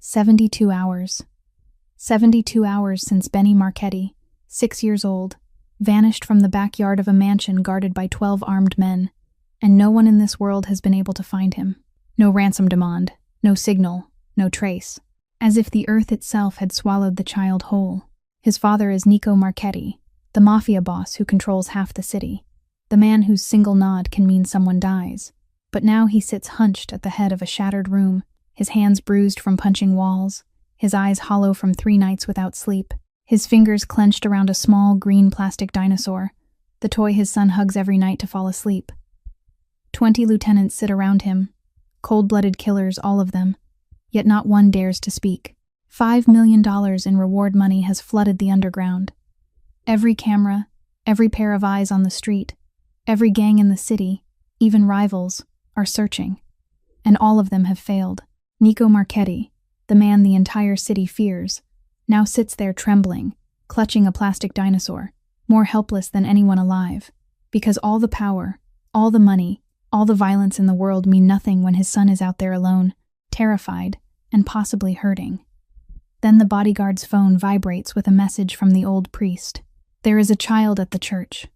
72 hours. 72 hours since Benny Marchetti, 6 years old, vanished from the backyard of a mansion guarded by 12 armed men, and no one in this world has been able to find him. No ransom demand, no signal, no trace. As if the earth itself had swallowed the child whole. His father is Nico Marchetti, the Mafia boss who controls half the city, the man whose single nod can mean someone dies. But now he sits hunched at the head of a shattered room, his hands bruised from punching walls, his eyes hollow from 3 nights without sleep, his fingers clenched around a small green plastic dinosaur, the toy his son hugs every night to fall asleep. 20 lieutenants sit around him, cold-blooded killers, all of them, yet not one dares to speak. $5 million in reward money has flooded the underground. Every camera, every pair of eyes on the street, every gang in the city, even rivals, are searching. And all of them have failed. Nico Marchetti, the man the entire city fears, now sits there trembling, clutching a plastic dinosaur, more helpless than anyone alive, because all the power, all the money, all the violence in the world mean nothing when his son is out there alone, terrified, and possibly hurting. Then the bodyguard's phone vibrates with a message from the old priest. There is a child at the church.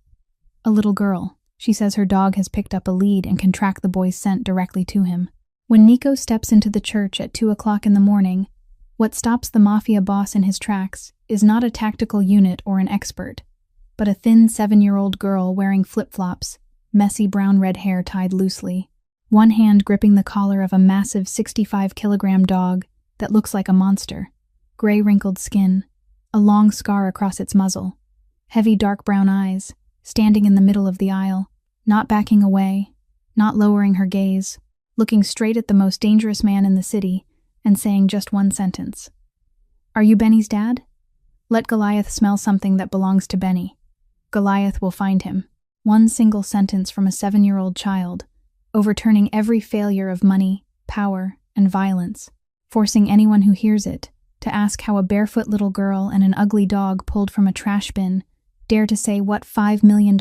A little girl. She says her dog has picked up a lead and can track the boy's scent directly to him. When Nico steps into the church at 2 o'clock in the morning, what stops the Mafia boss in his tracks is not a tactical unit or an expert, but a thin 7-year-old girl wearing flip-flops, messy brown-red hair tied loosely, one hand gripping the collar of a massive 65-kilogram dog that looks like a monster, gray wrinkled skin, a long scar across its muzzle, heavy dark brown eyes, standing in the middle of the aisle, not backing away, not lowering her gaze, looking straight at the most dangerous man in the city and saying just one sentence. "Are you Benny's dad? Let Goliath smell something that belongs to Benny. Goliath will find him." One single sentence from a 7-year-old child, overturning every failure of money, power, and violence, forcing anyone who hears it to ask how a barefoot little girl and an ugly dog pulled from a trash bin dare to say what $5 million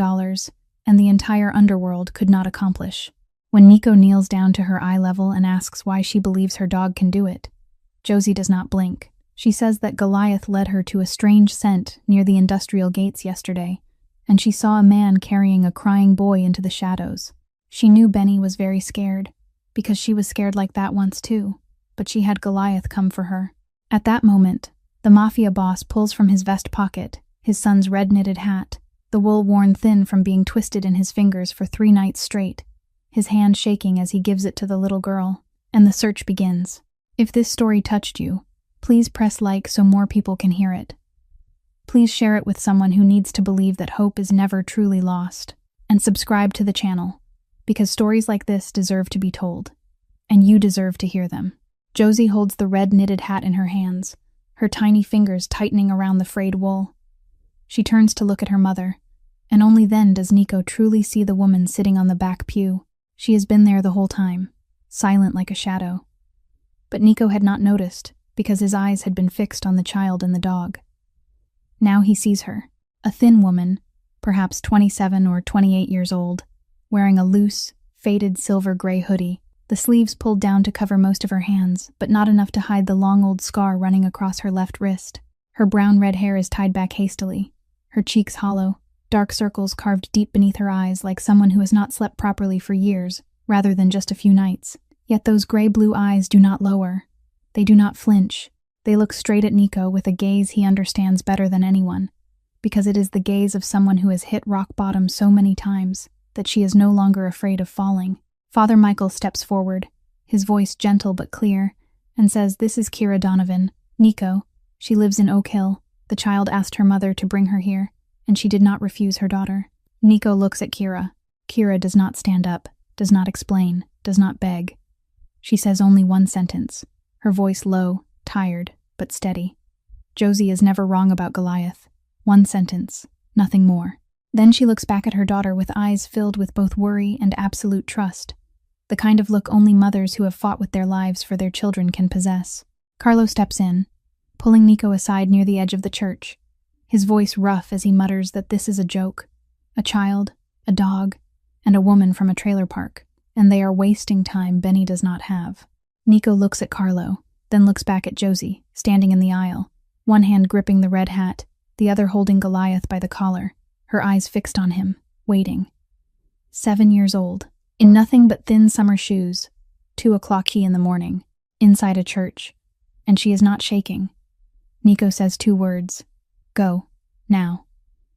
and the entire underworld could not accomplish. When Nico kneels down to her eye level and asks why she believes her dog can do it, Josie does not blink. She says that Goliath led her to a strange scent near the industrial gates yesterday, and she saw a man carrying a crying boy into the shadows. She knew Benny was very scared, because she was scared like that once too, but she had Goliath come for her. At that moment, the Mafia boss pulls from his vest pocket his son's red knitted hat, the wool worn thin from being twisted in his fingers for 3 nights straight, his hand shaking as he gives it to the little girl, and the search begins. If this story touched you, please press like so more people can hear it. Please share it with someone who needs to believe that hope is never truly lost, and subscribe to the channel, because stories like this deserve to be told, and you deserve to hear them. Josie holds the red knitted hat in her hands, her tiny fingers tightening around the frayed wool. She turns to look at her mother, and only then does Nico truly see the woman sitting on the back pew. She has been there the whole time, silent like a shadow. But Nico had not noticed, because his eyes had been fixed on the child and the dog. Now he sees her, a thin woman, perhaps 27 or 28 years old, wearing a loose, faded silver-gray hoodie, the sleeves pulled down to cover most of her hands, but not enough to hide the long old scar running across her left wrist. Her brown-red hair is tied back hastily, her cheeks hollow, dark circles carved deep beneath her eyes like someone who has not slept properly for years, rather than just a few nights. Yet those gray-blue eyes do not lower. They do not flinch. They look straight at Nico with a gaze he understands better than anyone, because it is the gaze of someone who has hit rock bottom so many times that she is no longer afraid of falling. Father Michael steps forward, his voice gentle but clear, and says, "This is Kira Donovan. Nico. She lives in Oak Hill. The child asked her mother to bring her here, and she did not refuse her daughter." Nico looks at Kira. Kira does not stand up, does not explain, does not beg. She says only one sentence, her voice low, tired, but steady. Josie is never wrong about Goliath. One sentence, nothing more. Then she looks back at her daughter with eyes filled with both worry and absolute trust, the kind of look only mothers who have fought with their lives for their children can possess. Carlo steps in, pulling Nico aside near the edge of the church, his voice rough as he mutters that this is a joke. A child, a dog, and a woman from a trailer park, and they are wasting time Benny does not have. Nico looks at Carlo, then looks back at Josie, standing in the aisle, one hand gripping the red hat, the other holding Goliath by the collar, her eyes fixed on him, waiting. 7 years old, in nothing but thin summer shoes, 2:00 key in the morning, inside a church, and she is not shaking. Nico says 2 words. Go, now.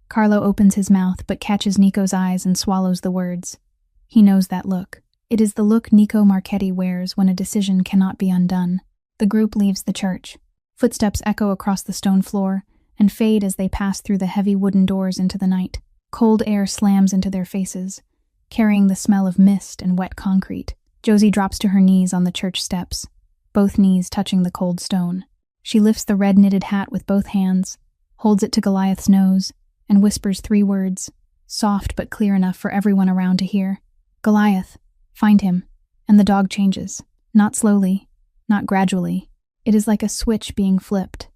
Carlo opens his mouth but catches Nico's eyes and swallows the words. He knows that look. It is the look Nico Marchetti wears when a decision cannot be undone. The group leaves the church. Footsteps echo across the stone floor and fade as they pass through the heavy wooden doors into the night. Cold air slams into their faces, carrying the smell of mist and wet concrete. Josie drops to her knees on the church steps, both knees touching the cold stone. She lifts the red knitted hat with both hands, holds it to Goliath's nose, and whispers 3 words, soft but clear enough for everyone around to hear. Goliath, find him. And the dog changes. Not slowly, not gradually. It is like a switch being flipped.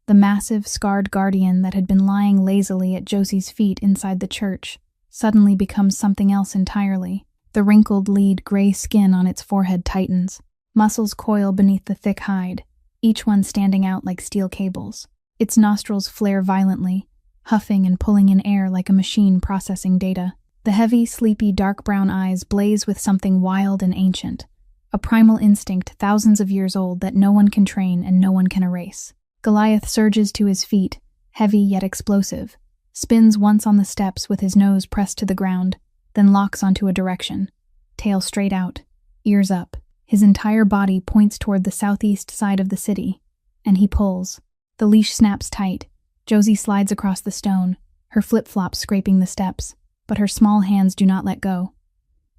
The massive, scarred guardian that had been lying lazily at Josie's feet inside the church suddenly becomes something else entirely. The wrinkled, lead gray skin on its forehead tightens. Muscles coil beneath the thick hide, each one standing out like steel cables. Its nostrils flare violently, huffing and pulling in air like a machine processing data. The heavy, sleepy, dark brown eyes blaze with something wild and ancient, a primal instinct thousands of years old that no one can train and no one can erase. Goliath surges to his feet, heavy yet explosive, spins once on the steps with his nose pressed to the ground, then locks onto a direction, tail straight out, ears up. His entire body points toward the southeast side of the city, and he pulls. The leash snaps tight. Josie slides across the stone, her flip-flops scraping the steps, but her small hands do not let go.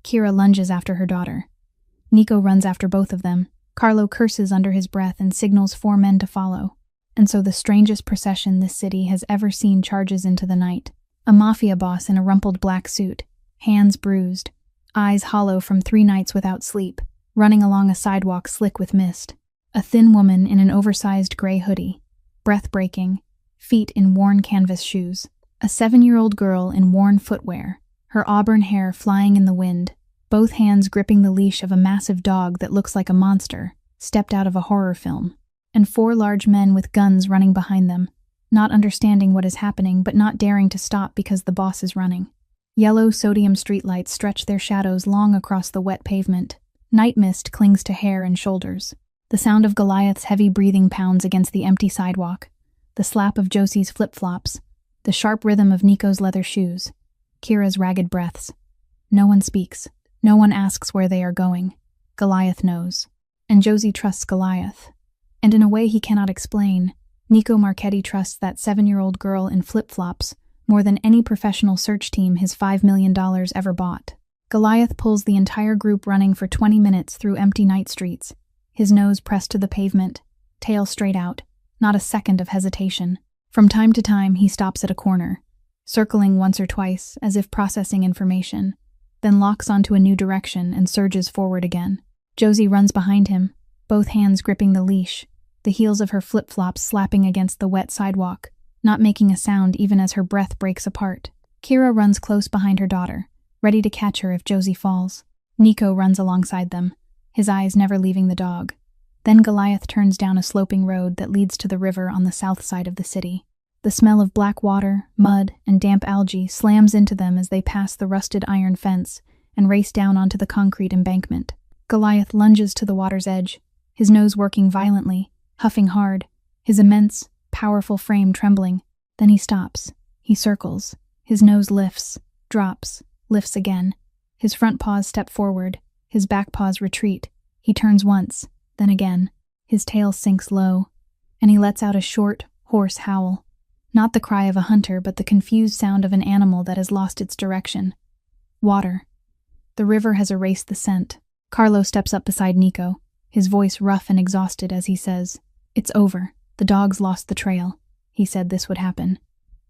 Kira lunges after her daughter. Nico runs after both of them. Carlo curses under his breath and signals 4 men to follow. And so the strangest procession this city has ever seen charges into the night. A Mafia boss in a rumpled black suit, hands bruised, eyes hollow from 3 nights without sleep, running along a sidewalk slick with mist. A thin woman in an oversized gray hoodie, breath-breaking, feet in worn canvas shoes. A 7-year-old girl in worn footwear, her auburn hair flying in the wind, both hands gripping the leash of a massive dog that looks like a monster, stepped out of a horror film. And 4 large men with guns running behind them, not understanding what is happening but not daring to stop because the boss is running. Yellow sodium streetlights stretch their shadows long across the wet pavement. Night mist clings to hair and shoulders. The sound of Goliath's heavy breathing pounds against the empty sidewalk, the slap of Josie's flip-flops, the sharp rhythm of Nico's leather shoes, Kira's ragged breaths. No one speaks. No one asks where they are going. Goliath knows. And Josie trusts Goliath. And in a way he cannot explain, Nico Marchetti trusts that 7-year-old girl in flip-flops more than any professional search team his $5 million ever bought. Goliath pulls the entire group running for 20 minutes through empty night streets, his nose pressed to the pavement, tail straight out, not a second of hesitation. From time to time, he stops at a corner, circling once or twice as if processing information, then locks onto a new direction and surges forward again. Josie runs behind him, both hands gripping the leash, the heels of her flip-flops slapping against the wet sidewalk, not making a sound even as her breath breaks apart. Kira runs close behind her daughter, ready to catch her if Josie falls. Nico runs alongside them, his eyes never leaving the dog. Then Goliath turns down a sloping road that leads to the river on the south side of the city. The smell of black water, mud, and damp algae slams into them as they pass the rusted iron fence and race down onto the concrete embankment. Goliath lunges to the water's edge, his nose working violently, huffing hard, his immense, powerful frame trembling. Then he stops. He circles. His nose lifts, drops, lifts again. His front paws step forward, his back paws retreat. He turns once, then again. His tail sinks low, and he lets out a short, hoarse howl. Not the cry of a hunter, but the confused sound of an animal that has lost its direction. Water. The river has erased the scent. Carlo steps up beside Nico, his voice rough and exhausted as he says, "It's over. The dogs lost the trail." He said this would happen.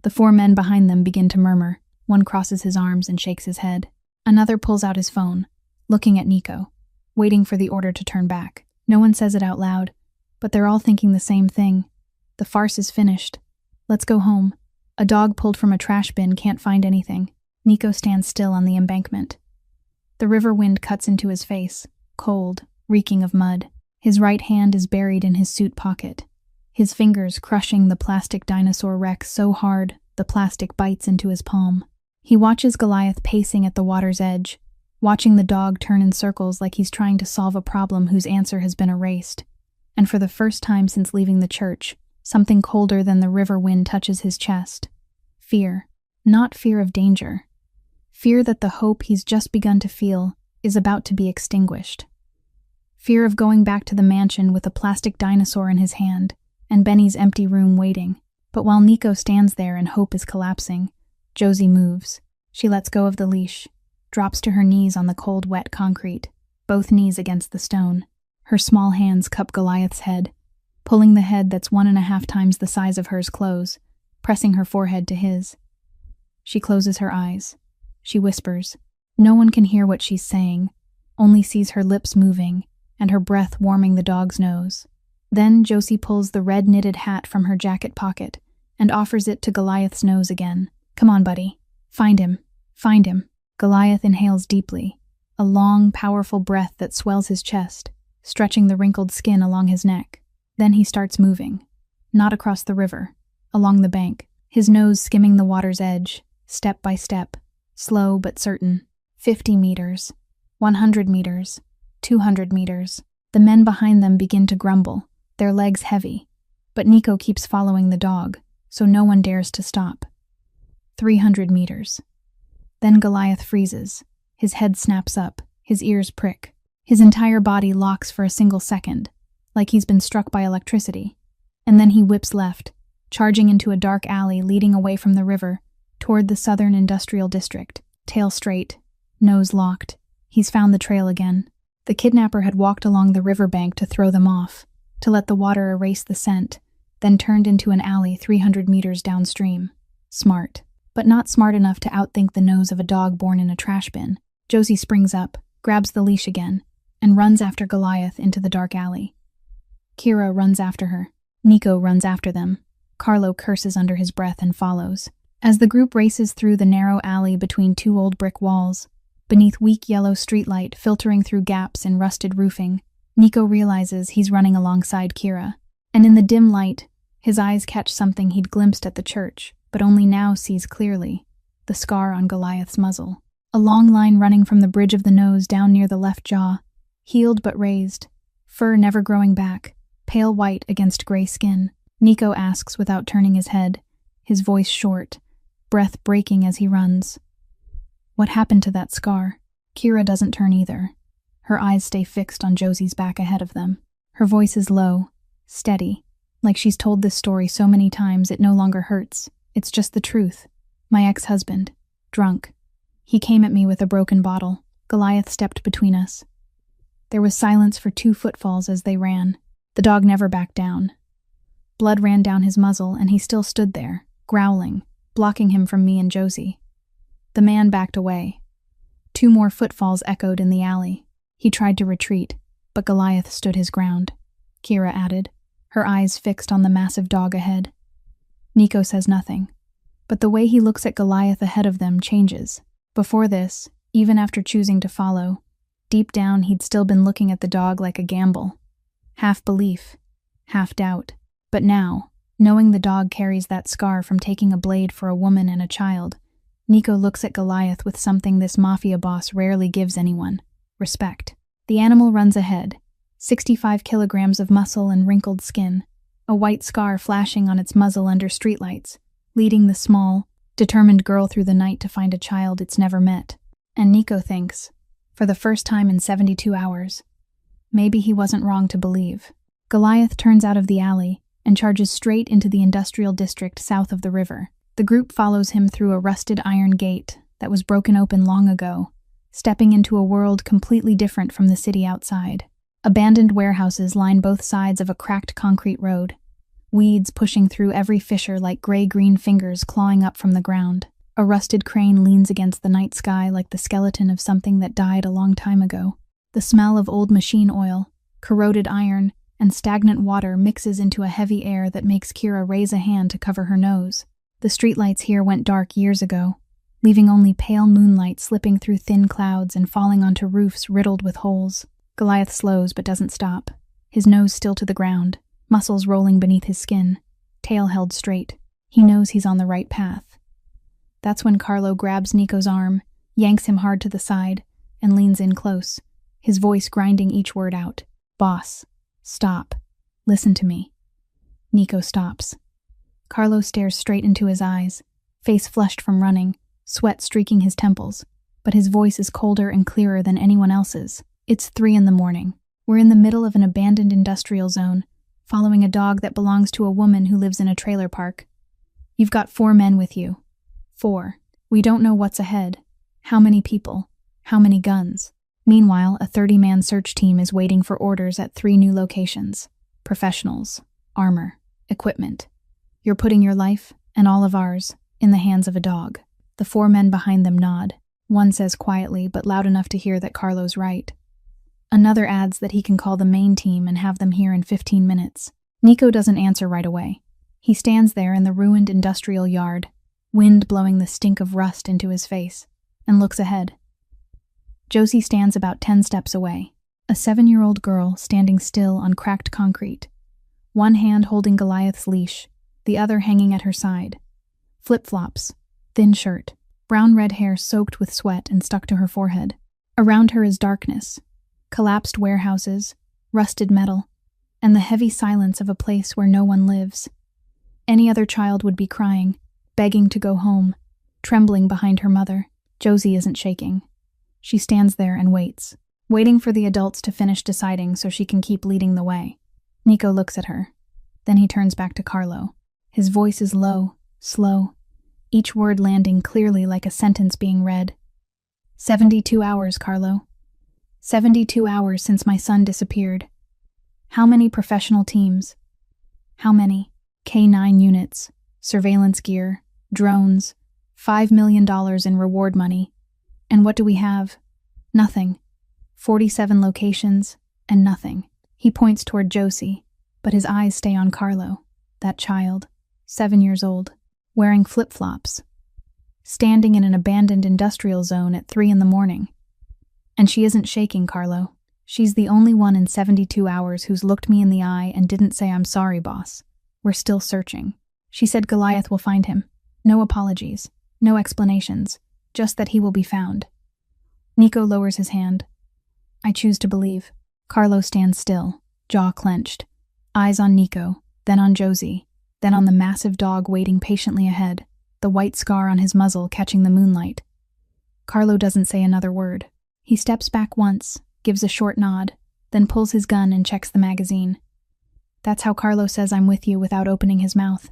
The 4 men behind them begin to murmur. One crosses his arms and shakes his head. Another pulls out his phone, looking at Nico, waiting for the order to turn back. No one says it out loud, but they're all thinking the same thing. The farce is finished. Let's go home. A dog pulled from a trash bin can't find anything. Nico stands still on the embankment. The river wind cuts into his face, cold, reeking of mud. His right hand is buried in his suit pocket, his fingers crushing the plastic dinosaur wreck so hard the plastic bites into his palm. He watches Goliath pacing at the water's edge, watching the dog turn in circles like he's trying to solve a problem whose answer has been erased. And for the first time since leaving the church, something colder than the river wind touches his chest. Fear. Not fear of danger. Fear that the hope he's just begun to feel is about to be extinguished. Fear of going back to the mansion with a plastic dinosaur in his hand and Benny's empty room waiting. But while Nico stands there and hope is collapsing, Josie moves. She lets go of the leash, drops to her knees on the cold, wet concrete, both knees against the stone. Her small hands cup Goliath's head, pulling the head that's 1.5 times the size of hers close, pressing her forehead to his. She closes her eyes. She whispers. No one can hear what she's saying, only sees her lips moving and her breath warming the dog's nose. Then Josie pulls the red knitted hat from her jacket pocket and offers it to Goliath's nose again. Come on, buddy. Find him. Find him. Goliath inhales deeply, a long, powerful breath that swells his chest, stretching the wrinkled skin along his neck. Then he starts moving. Not across the river, along the bank, his nose skimming the water's edge, step by step, slow but certain. 50 meters, 100 meters, 200 meters. The men behind them begin to grumble, their legs heavy. But Nico keeps following the dog, so no one dares to stop. 300 meters. Then Goliath freezes. His head snaps up, his ears prick. His entire body locks for a single second, like he's been struck by electricity. And then he whips left, charging into a dark alley leading away from the river, toward the southern industrial district. Tail straight, nose locked. He's found the trail again. The kidnapper had walked along the riverbank to throw them off, to let the water erase the scent, then turned into an alley 300 meters downstream. Smart, but not smart enough to outthink the nose of a dog born in a trash bin. Josie springs up, grabs the leash again, and runs after Goliath into the dark alley. Kira runs after her. Nico runs after them. Carlo curses under his breath and follows. As the group races through the narrow alley between two old brick walls, beneath weak yellow streetlight filtering through gaps in rusted roofing, Nico realizes he's running alongside Kira. And in the dim light, his eyes catch something he'd glimpsed at the church, but only now sees clearly: the scar on Goliath's muzzle. A long line running from the bridge of the nose down near the left jaw, healed but raised, fur never growing back, pale white against gray skin. Nico asks without turning his head, his voice short, breath breaking as he runs. What happened to that scar? Kira doesn't turn either. Her eyes stay fixed on Josie's back ahead of them. Her voice is low, steady, like she's told this story so many times it no longer hurts. It's just the truth. My ex-husband, drunk. He came at me with a broken bottle. Goliath stepped between us. There was silence for 2 footfalls as they ran. The dog never backed down. Blood ran down his muzzle and he still stood there, growling, blocking him from me and Josie. The man backed away. 2 more footfalls echoed in the alley. He tried to retreat, but Goliath stood his ground. Kira added, her eyes fixed on the massive dog ahead. Nico says nothing, but the way he looks at Goliath ahead of them changes. Before this, even after choosing to follow, deep down he'd still been looking at the dog like a gamble. Half belief, half doubt. But now, knowing the dog carries that scar from taking a blade for a woman and a child, Nico looks at Goliath with something this Mafia boss rarely gives anyone: respect. The animal runs ahead, 65 kilograms of muscle and wrinkled skin, a white scar flashing on its muzzle under streetlights, leading the small, determined girl through the night to find a child it's never met. And Nico thinks, for the first time in 72 hours, maybe he wasn't wrong to believe. Goliath turns out of the alley and charges straight into the industrial district south of the river. The group follows him through a rusted iron gate that was broken open long ago, stepping into a world completely different from the city outside. Abandoned warehouses line both sides of a cracked concrete road, weeds pushing through every fissure like gray-green fingers clawing up from the ground. A rusted crane leans against the night sky like the skeleton of something that died a long time ago. The smell of old machine oil, corroded iron, and stagnant water mixes into a heavy air that makes Kira raise a hand to cover her nose. The streetlights here went dark years ago, leaving only pale moonlight slipping through thin clouds and falling onto roofs riddled with holes. Goliath slows but doesn't stop. his nose still to the ground, muscles rolling beneath his skin, tail held straight. He knows he's on the right path. That's when Carlo grabs Nico's arm, yanks him hard to the side, and leans in close, his voice grinding each word out. "Boss, stop. Listen to me." Nico stops. Carlo stares straight into his eyes, face flushed from running, sweat streaking his temples, but his voice is colder and clearer than anyone else's. It's 3 a.m. We're in the middle of an abandoned industrial zone, following a dog that belongs to a woman who lives in a trailer park. You've got 4 men with you. 4. We don't know what's ahead. How many people? How many guns? Meanwhile, a 30-man search team is waiting for orders at 3 new locations. Professionals, armor, equipment. You're putting your life, and all of ours, in the hands of a dog. The 4 men behind them nod. One says quietly, but loud enough to hear that Carlo's right. Another adds that he can call the main team and have them here in 15 minutes. Nico doesn't answer right away. He stands there in the ruined industrial yard, wind blowing the stink of rust into his face, and looks ahead. Josie stands about 10 steps away, a 7-year-old girl standing still on cracked concrete, one hand holding Goliath's leash, the other hanging at her side. Flip-flops, thin shirt, brown-red hair soaked with sweat and stuck to her forehead. Around her is darkness, collapsed warehouses, rusted metal, and the heavy silence of a place where no one lives. Any other child would be crying, begging to go home, trembling behind her mother. Josie isn't shaking. She stands there and waits, waiting for the adults to finish deciding so she can keep leading the way. Nico looks at her. Then he turns back to Carlo. His voice is low, slow, each word landing clearly like a sentence being read. 72 hours, Carlo. 72 hours since my son disappeared. How many professional teams? How many K9 units, surveillance gear, drones, $5 million in reward money? And what do we have? Nothing. 47 locations, and nothing. He points toward Josie, but his eyes stay on Carlo, that child, 7 years old, wearing flip-flops, standing in an abandoned industrial zone at 3 a.m. And she isn't shaking, Carlo. She's the only one in 72 hours who's looked me in the eye and didn't say, "I'm sorry, boss. We're still searching." She said Goliath will find him. No apologies, no explanations, just that he will be found. Nico lowers his hand. I choose to believe. Carlo stands still, jaw clenched, eyes on Nico, then on Josie, then on the massive dog waiting patiently ahead, the white scar on his muzzle catching the moonlight. Carlo doesn't say another word. He steps back once, gives a short nod, then pulls his gun and checks the magazine. That's how Carlo says I'm with you without opening his mouth.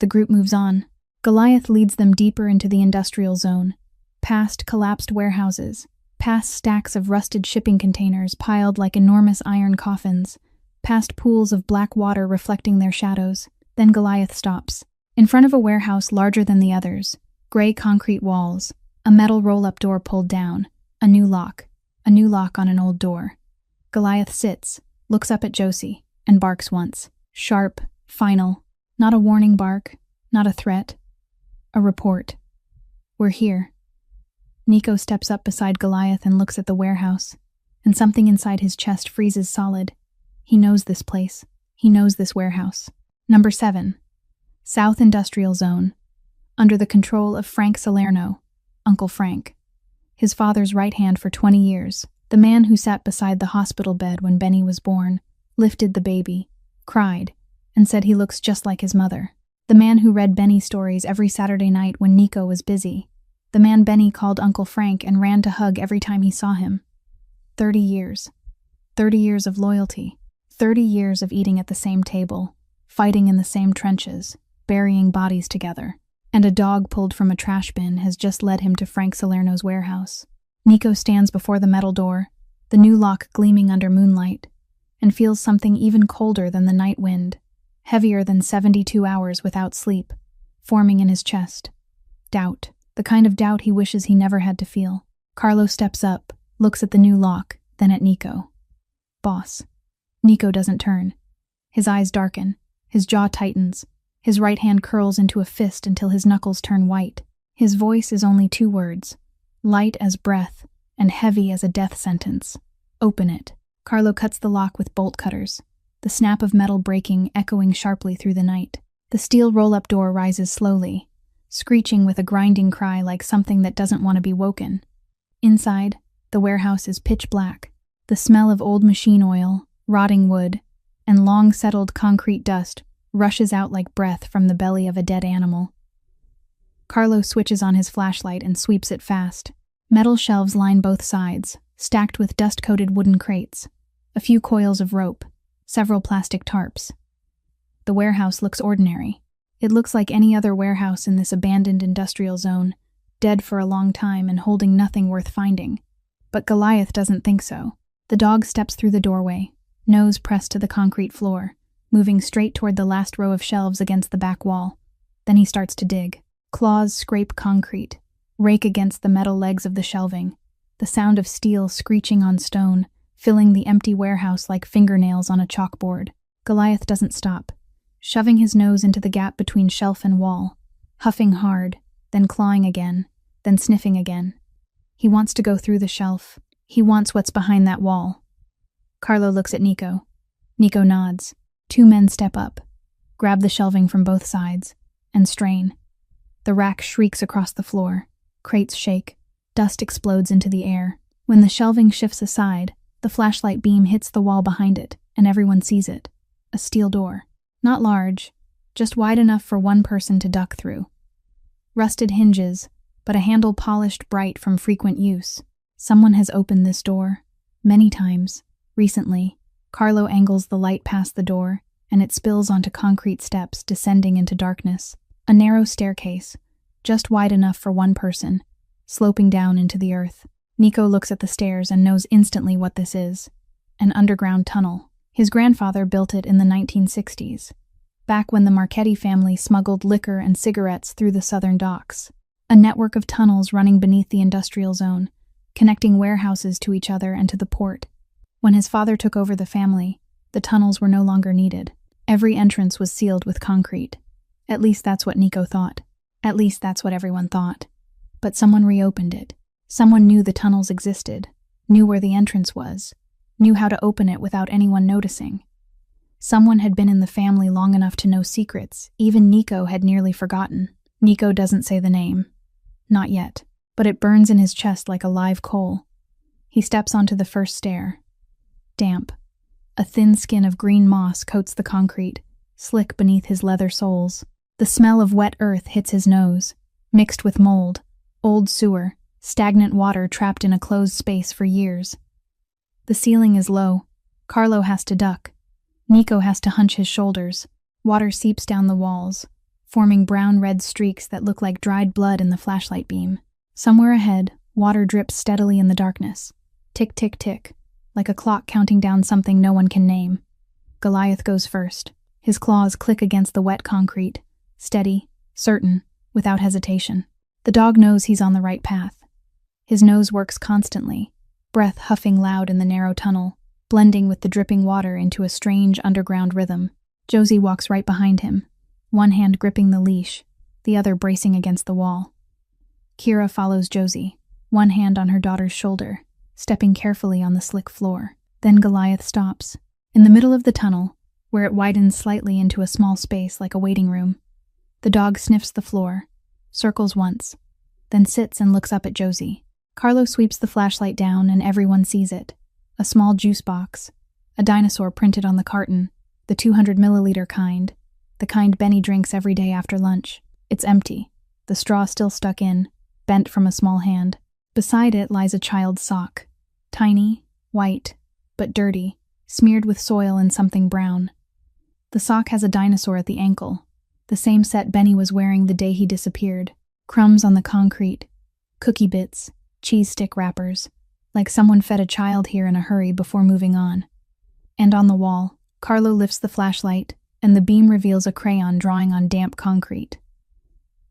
The group moves on. Goliath leads them deeper into the industrial zone, past collapsed warehouses, past stacks of rusted shipping containers piled like enormous iron coffins, past pools of black water reflecting their shadows. Then Goliath stops. In front of a warehouse larger than the others, gray concrete walls, a metal roll-up door pulled down, a new lock on an old door. Goliath sits, looks up at Josie, and barks once. Sharp, final, not a warning bark, not a threat. A report. We're here. Nico steps up beside Goliath and looks at the warehouse, and something inside his chest freezes solid. He knows this place. He knows this warehouse. Number 7. South Industrial Zone. Under the control of Frank Salerno, Uncle Frank. His father's right hand for 20 years, the man who sat beside the hospital bed when Benny was born, lifted the baby, cried, and said he looks just like his mother. The man who read Benny stories every Saturday night when Nico was busy. The man Benny called Uncle Frank and ran to hug every time he saw him. 30 years. 30 years of loyalty. 30 years of eating at the same table, fighting in the same trenches, burying bodies together. And a dog pulled from a trash bin has just led him to Frank Salerno's warehouse. Nico stands before the metal door, the new lock gleaming under moonlight, and feels something even colder than the night wind, heavier than 72 hours without sleep, forming in his chest. Doubt, the kind of doubt he wishes he never had to feel. Carlo steps up, looks at the new lock, then at Nico. Boss. Nico doesn't turn. His eyes darken, his jaw tightens, his right hand curls into a fist until his knuckles turn white. His voice is only 2 words, light as breath and heavy as a death sentence. Open it. Carlo cuts the lock with bolt cutters, the snap of metal breaking echoing sharply through the night. The steel roll-up door rises slowly, screeching with a grinding cry like something that doesn't want to be woken. Inside, the warehouse is pitch black. The smell of old machine oil, rotting wood, and long-settled concrete dust rushes out like breath from the belly of a dead animal. Carlo switches on his flashlight and sweeps it fast. Metal shelves line both sides, stacked with dust-coated wooden crates, a few coils of rope, several plastic tarps. The warehouse looks ordinary. It looks like any other warehouse in this abandoned industrial zone, dead for a long time and holding nothing worth finding. But Goliath doesn't think so. The dog steps through the doorway, nose pressed to the concrete floor, moving straight toward the last row of shelves against the back wall. Then he starts to dig. Claws scrape concrete, rake against the metal legs of the shelving, the sound of steel screeching on stone, filling the empty warehouse like fingernails on a chalkboard. Goliath doesn't stop, shoving his nose into the gap between shelf and wall, huffing hard, then clawing again, then sniffing again. He wants to go through the shelf. He wants what's behind that wall. Carlo looks at Nico. Nico nods. Two men step up, grab the shelving from both sides, and strain. The rack shrieks across the floor. Crates shake. Dust explodes into the air. When the shelving shifts aside, the flashlight beam hits the wall behind it, and everyone sees it. A steel door. Not large, just wide enough for one person to duck through. Rusted hinges, but a handle polished bright from frequent use. Someone has opened this door. Many times. Recently. Carlo angles the light past the door, and it spills onto concrete steps descending into darkness. A narrow staircase, just wide enough for one person, sloping down into the earth. Nico looks at the stairs and knows instantly what this is. An underground tunnel. His grandfather built it in the 1960s, back when the Marchetti family smuggled liquor and cigarettes through the southern docks. A network of tunnels running beneath the industrial zone, connecting warehouses to each other and to the port. When his father took over the family, the tunnels were no longer needed. Every entrance was sealed with concrete. At least that's what Nico thought. At least that's what everyone thought. But someone reopened it. Someone knew the tunnels existed, knew where the entrance was, knew how to open it without anyone noticing. Someone had been in the family long enough to know secrets even Nico had nearly forgotten. Nico doesn't say the name. Not yet. But it burns in his chest like a live coal. He steps onto the first stair. Damp. A thin skin of green moss coats the concrete, slick beneath his leather soles. The smell of wet earth hits his nose, mixed with mold, old sewer, stagnant water trapped in a closed space for years. The ceiling is low. Carlo has to duck. Nico has to hunch his shoulders. Water seeps down the walls, forming brown-red streaks that look like dried blood in the flashlight beam. Somewhere ahead, water drips steadily in the darkness. Tick, tick, tick, like a clock counting down something no one can name. Goliath goes first. His claws click against the wet concrete, steady, certain, without hesitation. The dog knows he's on the right path. His nose works constantly, breath huffing loud in the narrow tunnel, blending with the dripping water into a strange underground rhythm. Josie walks right behind him, one hand gripping the leash, the other bracing against the wall. Kira follows Josie, one hand on her daughter's shoulder, stepping carefully on the slick floor. Then Goliath stops. In the middle of the tunnel, where it widens slightly into a small space like a waiting room, the dog sniffs the floor, circles once, then sits and looks up at Josie. Carlo sweeps the flashlight down and everyone sees it. A small juice box, a dinosaur printed on the carton, the 200-milliliter kind, the kind Benny drinks every day after lunch. It's empty, the straw still stuck in, bent from a small hand. Beside it lies a child's sock, tiny, white, but dirty, smeared with soil and something brown. The sock has a dinosaur at the ankle, the same set Benny was wearing the day he disappeared. Crumbs on the concrete, cookie bits, cheese stick wrappers, like someone fed a child here in a hurry before moving on. And on the wall, Carlo lifts the flashlight, and the beam reveals a crayon drawing on damp concrete.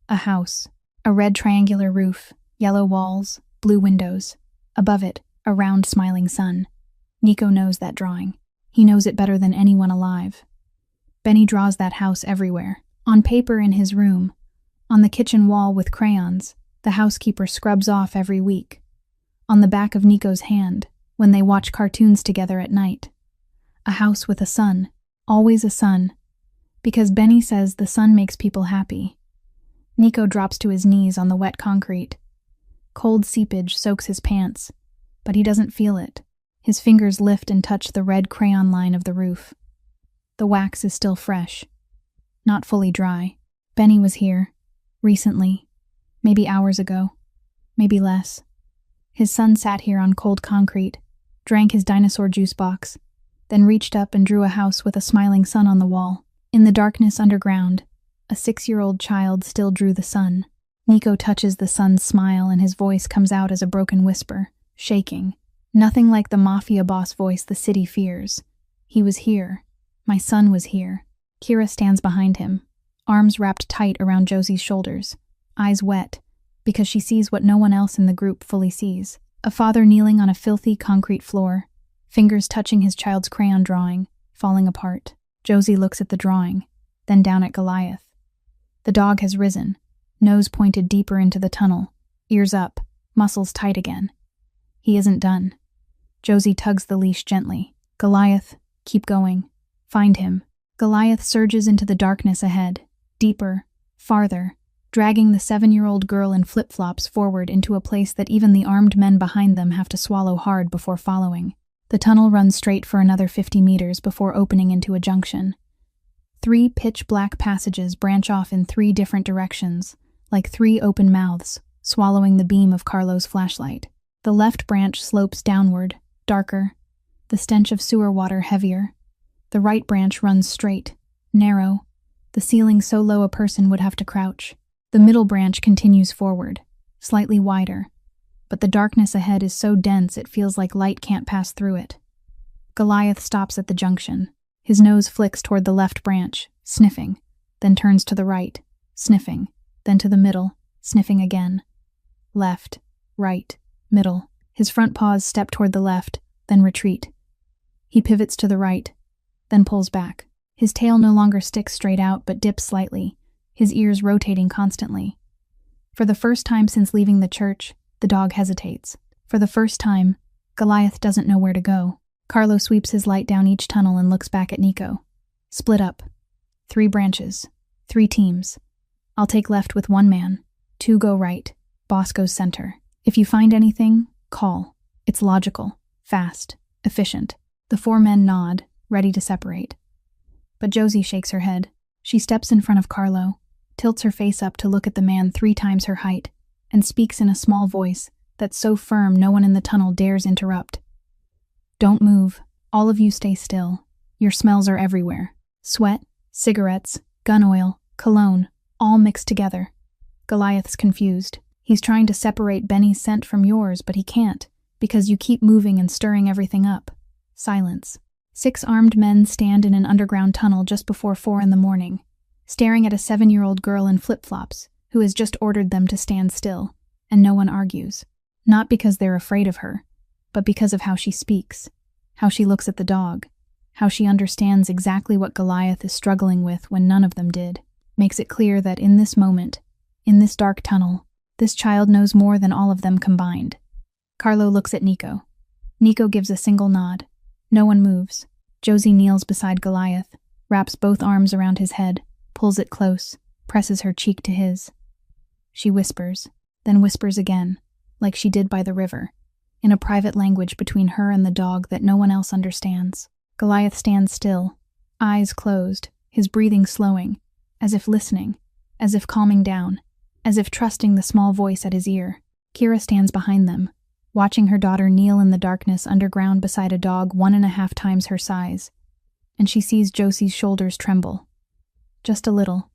A house. A red triangular roof, yellow walls, blue windows. Above it, a round smiling sun. Nico knows that drawing. He knows it better than anyone alive. Benny draws that house everywhere. On paper in his room. On the kitchen wall with crayons, the housekeeper scrubs off every week. On the back of Nico's hand, when they watch cartoons together at night. A house with a sun, always a sun, because Benny says the sun makes people happy. Nico drops to his knees on the wet concrete. Cold seepage soaks his pants, but he doesn't feel it. His fingers lift and touch the red crayon line of the roof. The wax is still fresh, not fully dry. Benny was here, recently, maybe hours ago, maybe less. His son sat here on cold concrete, drank his dinosaur juice box, then reached up and drew a house with a smiling sun on the wall. In the darkness underground, a 6-year-old child still drew the sun. Nico touches the sun's smile and his voice comes out as a broken whisper, shaking. Nothing like the Mafia boss voice the city fears. He was here. My son was here. Kira stands behind him, arms wrapped tight around Josie's shoulders, eyes wet, because she sees what no one else in the group fully sees. A father kneeling on a filthy concrete floor, fingers touching his child's crayon drawing, falling apart. Josie looks at the drawing, then down at Goliath. The dog has risen, nose pointed deeper into the tunnel, ears up, muscles tight again. He isn't done. Josie tugs the leash gently. Goliath, keep going. Find him. Goliath surges into the darkness ahead, deeper, farther, dragging the 7-year-old girl in flip-flops forward into a place that even the armed men behind them have to swallow hard before following. The tunnel runs straight for another 50 meters before opening into a junction. 3 pitch-black passages branch off in 3 different directions, like 3 open mouths, swallowing the beam of Carlo's flashlight. The left branch slopes downward, darker, the stench of sewer water heavier. The right branch runs straight, narrow, the ceiling so low a person would have to crouch. The middle branch continues forward, slightly wider, but the darkness ahead is so dense it feels like light can't pass through it. Goliath stops at the junction. His nose flicks toward the left branch, sniffing, then turns to the right, sniffing, then to the middle, sniffing again. Left, right, middle. His front paws step toward the left, then retreat. He pivots to the right, then pulls back. His tail no longer sticks straight out but dips slightly, his ears rotating constantly. For the first time since leaving the church, the dog hesitates. For the first time, Goliath doesn't know where to go. Carlo sweeps his light down each tunnel and looks back at Nico. Split up. 3 branches. 3 teams. I'll take left with 1 man. 2 go right. Boss goes center. If you find anything, call. It's logical, fast, efficient. The 4 men nod, ready to separate. But Josie shakes her head. She steps in front of Carlo, tilts her face up to look at the man 3 times her height, and speaks in a small voice that's so firm no one in the tunnel dares interrupt. Don't move. All of you stay still. Your smells are everywhere. Sweat, cigarettes, gun oil, cologne, all mixed together. Goliath's confused. He's trying to separate Benny's scent from yours, but he can't, because you keep moving and stirring everything up. Silence. 6 armed men stand in an underground tunnel just before 4 in the morning, staring at a 7-year-old girl in flip-flops who has just ordered them to stand still, and no one argues. Not because they're afraid of her, but because of how she speaks, how she looks at the dog, how she understands exactly what Goliath is struggling with when none of them did. Makes it clear that in this moment, in this dark tunnel, this child knows more than all of them combined. Carlo looks at Nico. Nico gives a single nod. No one moves. Josie kneels beside Goliath, wraps both arms around his head, pulls it close, presses her cheek to his. She whispers, then whispers again, like she did by the river, in a private language between her and the dog that no one else understands. Goliath stands still, eyes closed, his breathing slowing, as if listening, as if calming down, as if trusting the small voice at his ear. Kira stands behind them, watching her daughter kneel in the darkness underground beside a dog 1.5 times her size, and she sees Josie's shoulders tremble. Just a little.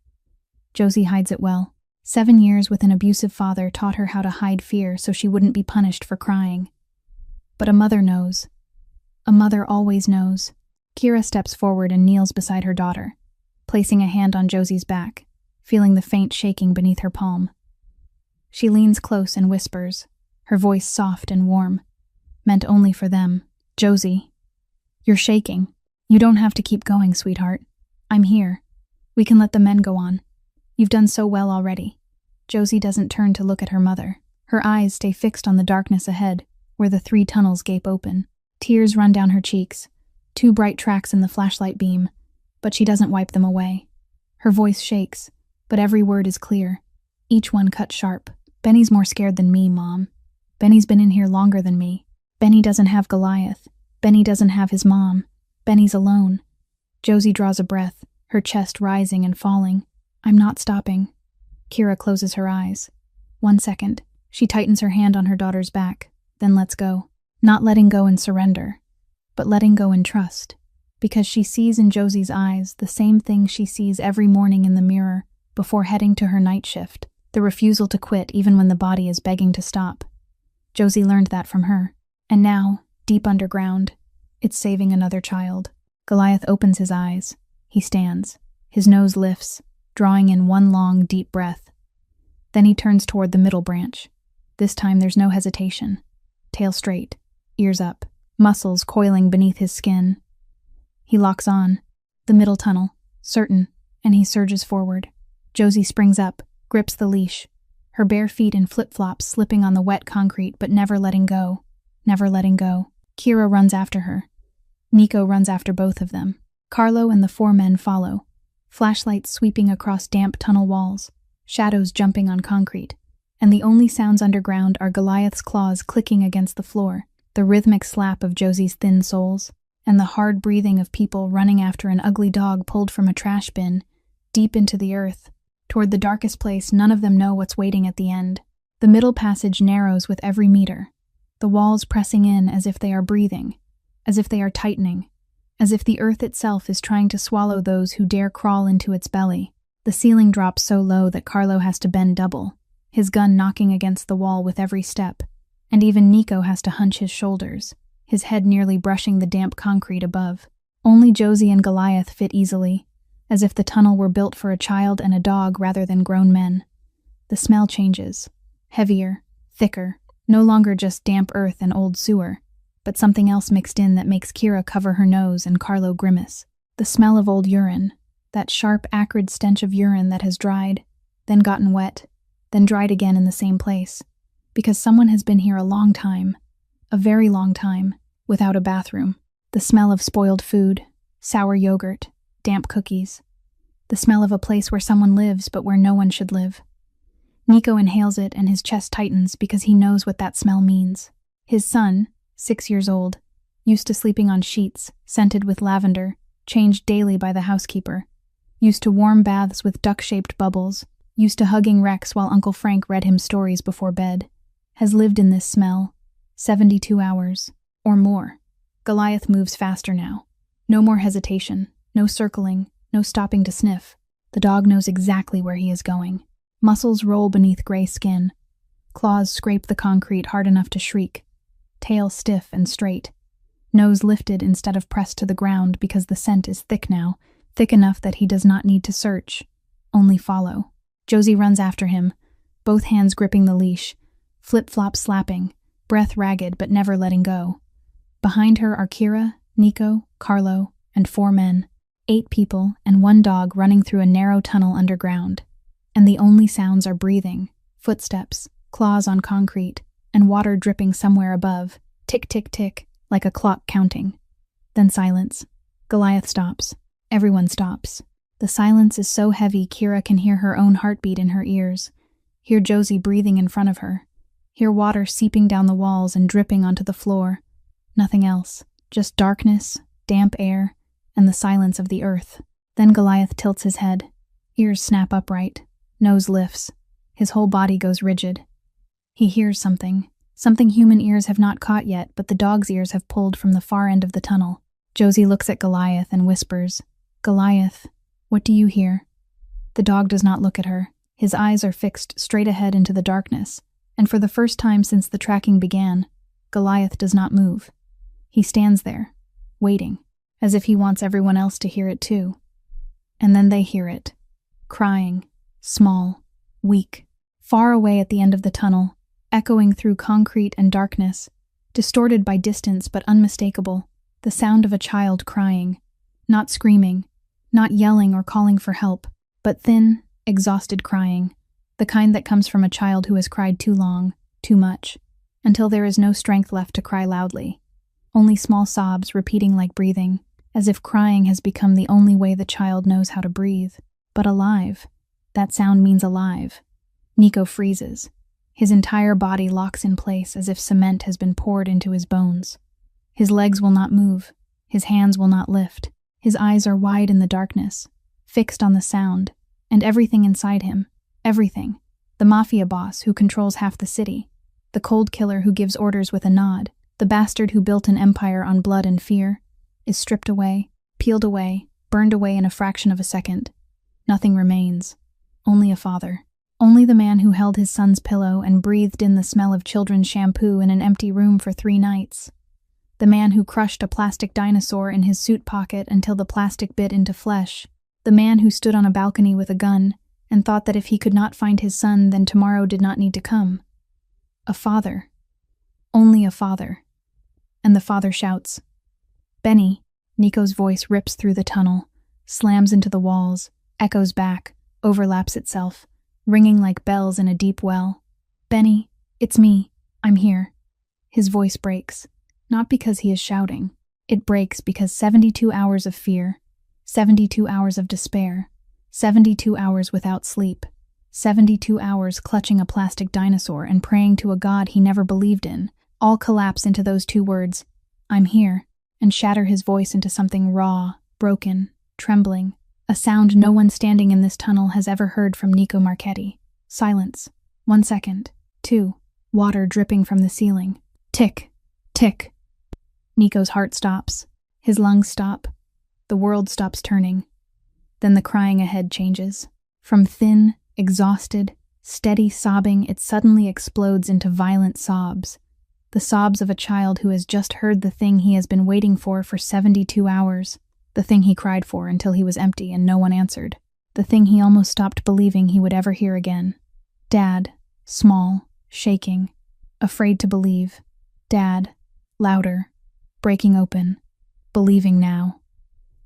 Josie hides it well. 7 years with an abusive father taught her how to hide fear so she wouldn't be punished for crying. But a mother knows. A mother always knows. Kira steps forward and kneels beside her daughter, placing a hand on Josie's back, feeling the faint shaking beneath her palm. She leans close and whispers, her voice soft and warm, meant only for them. Josie, you're shaking. You don't have to keep going, sweetheart. I'm here. We can let the men go on. You've done so well already. Josie doesn't turn to look at her mother. Her eyes stay fixed on the darkness ahead, where the 3 tunnels gape open. Tears run down her cheeks, two bright tracks in the flashlight beam, but she doesn't wipe them away. Her voice shakes, but every word is clear, each one cut sharp. Benny's more scared than me, Mom. Benny's been in here longer than me. Benny doesn't have Goliath. Benny doesn't have his mom. Benny's alone. Josie draws a breath, her chest rising and falling. I'm not stopping. Kira closes her eyes. 1 second. She tightens her hand on her daughter's back, then lets go. Not letting go in surrender, but letting go in trust. Because she sees in Josie's eyes the same thing she sees every morning in the mirror before heading to her night shift. The refusal to quit even when the body is begging to stop. Josie learned that from her. And now, deep underground, it's saving another child. Goliath opens his eyes. He stands. His nose lifts, drawing in one long, deep breath. Then he turns toward the middle branch. This time there's no hesitation. Tail straight, ears up, muscles coiling beneath his skin. He locks on. The middle tunnel, certain, and he surges forward. Josie springs up, grips the leash, her bare feet in flip-flops slipping on the wet concrete but never letting go. Never letting go. Kira runs after her. Nico runs after both of them. Carlo and the 4 men follow, flashlights sweeping across damp tunnel walls, shadows jumping on concrete, and the only sounds underground are Goliath's claws clicking against the floor, the rhythmic slap of Josie's thin soles, and the hard breathing of people running after an ugly dog pulled from a trash bin, deep into the earth, toward the darkest place none of them know what's waiting at the end. The middle passage narrows with every meter, the walls pressing in as if they are breathing, as if they are tightening, as if the earth itself is trying to swallow those who dare crawl into its belly. The ceiling drops so low that Carlo has to bend double, his gun knocking against the wall with every step, and even Nico has to hunch his shoulders, his head nearly brushing the damp concrete above. Only Josie and Goliath fit easily, as if the tunnel were built for a child and a dog rather than grown men. The smell changes, heavier, thicker, no longer just damp earth and old sewer, but something else mixed in that makes Kira cover her nose and Carlo grimace. The smell of old urine, that sharp, acrid stench of urine that has dried, then gotten wet, then dried again in the same place, because someone has been here a long time, a very long time, without a bathroom. The smell of spoiled food, sour yogurt, damp cookies. The smell of a place where someone lives but where no one should live. Nico inhales it and his chest tightens because he knows what that smell means. His son, 6 years old, used to sleeping on sheets, scented with lavender, changed daily by the housekeeper, used to warm baths with duck-shaped bubbles, used to hugging Rex while Uncle Frank read him stories before bed, has lived in this smell, 72 hours, or more. Goliath moves faster now. No more hesitation, no circling, no stopping to sniff. The dog knows exactly where he is going. Muscles roll beneath gray skin. Claws scrape the concrete hard enough to shriek. Tail stiff and straight. Nose lifted instead of pressed to the ground because the scent is thick now, thick enough that he does not need to search, only follow. Josie runs after him, both hands gripping the leash, flip-flop slapping, breath ragged but never letting go. Behind her are Kira, Nico, Carlo, and 4 men, 8 people and 1 dog running through a narrow tunnel underground. And the only sounds are breathing, footsteps, claws on concrete, and water dripping somewhere above, tick, tick, tick, like a clock counting. Then silence. Goliath stops. Everyone stops. The silence is so heavy Kira can hear her own heartbeat in her ears, hear Josie breathing in front of her, hear water seeping down the walls and dripping onto the floor. Nothing else, just darkness, damp air, and the silence of the earth. Then Goliath tilts his head. Ears snap upright. Nose lifts. His whole body goes rigid. He hears something human ears have not caught yet, but the dog's ears have pulled from the far end of the tunnel. Josie looks at Goliath and whispers, "Goliath, what do you hear?" The dog does not look at her. His eyes are fixed straight ahead into the darkness, and for the first time since the tracking began, Goliath does not move. He stands there, waiting, as if he wants everyone else to hear it too. And then they hear it, crying, small, weak, far away at the end of the tunnel, echoing through concrete and darkness, distorted by distance but unmistakable, the sound of a child crying, not screaming, not yelling or calling for help, but thin, exhausted crying, the kind that comes from a child who has cried too long, too much, until there is no strength left to cry loudly. only small sobs repeating like breathing, as if crying has become the only way the child knows how to breathe. But alive. That sound means alive. Nico freezes. His entire body locks in place as if cement has been poured into his bones. His legs will not move. His hands will not lift. His eyes are wide in the darkness, fixed on the sound, and everything inside him, everything. The Mafia boss who controls half the city, the cold killer who gives orders with a nod, the bastard who built an empire on blood and fear, is stripped away, peeled away, burned away in a fraction of a second. Nothing remains. Only a father. Only the man who held his son's pillow and breathed in the smell of children's shampoo in an empty room for 3 nights. The man who crushed a plastic dinosaur in his suit pocket until the plastic bit into flesh. The man who stood on a balcony with a gun and thought that if he could not find his son, then tomorrow did not need to come. A father. Only a father. And the father shouts, "Benny!" Nico's voice rips through the tunnel, slams into the walls, echoes back, overlaps itself, ringing like bells in a deep well. "Benny, it's me. I'm here." His voice breaks, not because he is shouting. It breaks because 72 hours of fear, 72 hours of despair, 72 hours without sleep, 72 hours clutching a plastic dinosaur and praying to a god he never believed in, all collapse into those 2 words, "I'm here," and shatter his voice into something raw, broken, trembling, a sound no one standing in this tunnel has ever heard from Nico Marchetti. Silence. 1 second. 2. Water dripping from the ceiling. Tick. Tick. Nico's heart stops. His lungs stop. The world stops turning. Then the crying ahead changes. From thin, exhausted, steady sobbing, it suddenly explodes into violent sobs. The sobs of a child who has just heard the thing he has been waiting for 72 hours. The thing he cried for until he was empty and no one answered. The thing he almost stopped believing he would ever hear again. Dad, small, shaking, afraid to believe. Dad, louder, breaking open, believing now.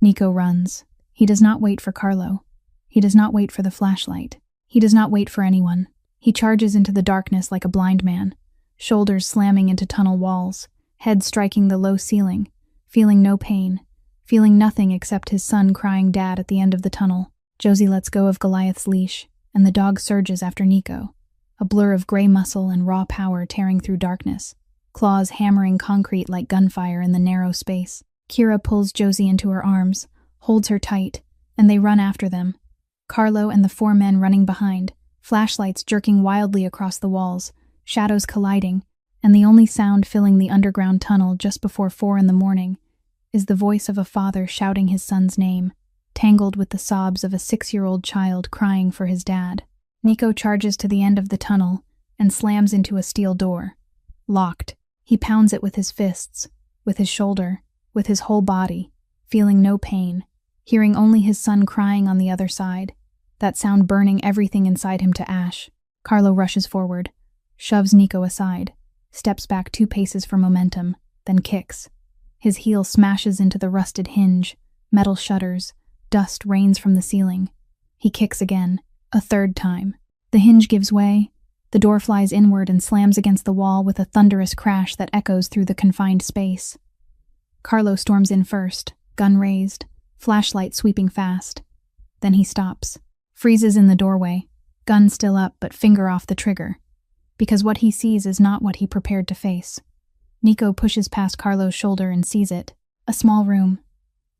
Nico runs. He does not wait for Carlo. He does not wait for the flashlight. He does not wait for anyone. He charges into the darkness like a blind man, shoulders slamming into tunnel walls, head striking the low ceiling, feeling no pain, feeling nothing except his son crying dad at the end of the tunnel. Josie lets go of Goliath's leash, and the dog surges after Nico, a blur of gray muscle and raw power tearing through darkness, claws hammering concrete like gunfire in the narrow space. Kira pulls Josie into her arms, holds her tight, and they run after them. Carlo and the 4 men running behind, flashlights jerking wildly across the walls, shadows colliding, and the only sound filling the underground tunnel just before 4 in the morning is the voice of a father shouting his son's name, tangled with the sobs of a 6-year-old child crying for his dad. Nico charges to the end of the tunnel and slams into a steel door. Locked. He pounds it with his fists, with his shoulder, with his whole body, feeling no pain, hearing only his son crying on the other side, that sound burning everything inside him to ash. Carlo rushes forward, shoves Nico aside, steps back 2 paces for momentum, then kicks. His heel smashes into the rusted hinge, metal shutters, dust rains from the ceiling. He kicks again, a 3rd time. The hinge gives way, the door flies inward and slams against the wall with a thunderous crash that echoes through the confined space. Carlo storms in first, gun raised, flashlight sweeping fast. Then he stops, freezes in the doorway, gun still up but finger off the trigger, because what he sees is not what he prepared to face. Nico pushes past Carlo's shoulder and sees it. A small room,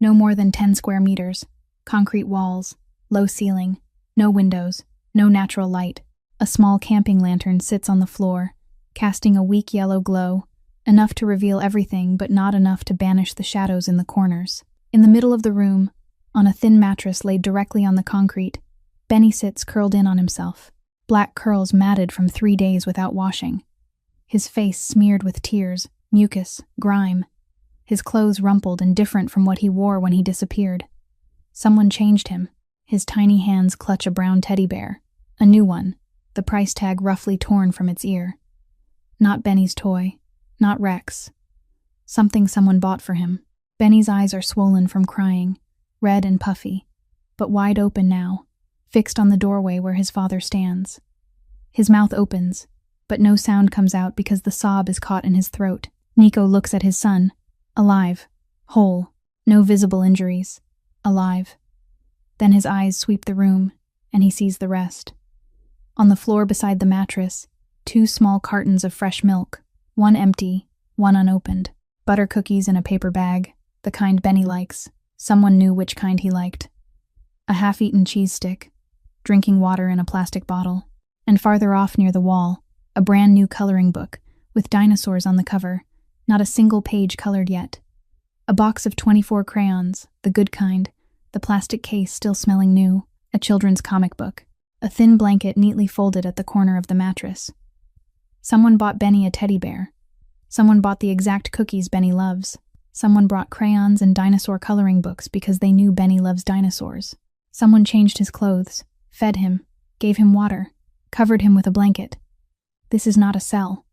no more than 10 square meters, concrete walls, low ceiling, no windows, no natural light. A small camping lantern sits on the floor, casting a weak yellow glow, enough to reveal everything but not enough to banish the shadows in the corners. In the middle of the room, on a thin mattress laid directly on the concrete, Benny sits curled in on himself, black curls matted from 3 days without washing. His face smeared with tears, mucus, grime. His clothes rumpled and different from what he wore when he disappeared. Someone changed him. His tiny hands clutch a brown teddy bear, a new one, the price tag roughly torn from its ear. Not Benny's toy, not Rex. Something someone bought for him. Benny's eyes are swollen from crying, red and puffy, but wide open now, fixed on the doorway where his father stands. His mouth opens, but no sound comes out because the sob is caught in his throat. Nico looks at his son, Alive. Whole. No visible injuries. Alive. Then his eyes sweep the room, and he sees the rest. On the floor beside the mattress, 2 small cartons of fresh milk, one empty, one unopened. Butter cookies in a paper bag, the kind Benny likes. Someone knew which kind he liked. A half-eaten cheese stick, drinking water in a plastic bottle, and farther off near the wall, a brand new coloring book with dinosaurs on the cover, not a single page colored yet. A box of 24 crayons, the good kind, the plastic case still smelling new, a children's comic book, a thin blanket neatly folded at the corner of the mattress. Someone bought Benny a teddy bear. Someone bought the exact cookies Benny loves. Someone brought crayons and dinosaur coloring books because they knew Benny loves dinosaurs. Someone changed his clothes, fed him, gave him water, covered him with a blanket. This is not a cell.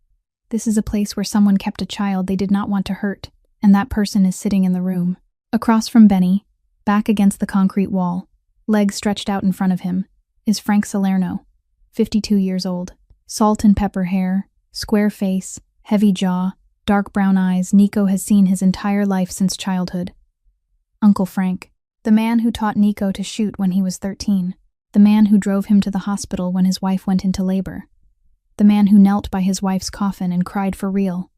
This is a place where someone kept a child they did not want to hurt, and that person is sitting in the room. Across from Benny, back against the concrete wall, legs stretched out in front of him, is Frank Salerno, 52 years old. Salt and pepper hair, square face, heavy jaw, dark brown eyes. Nico has seen his entire life since childhood. Uncle Frank, the man who taught Nico to shoot when he was 13, the man who drove him to the hospital when his wife went into labor, the man who knelt by his wife's coffin and cried for real,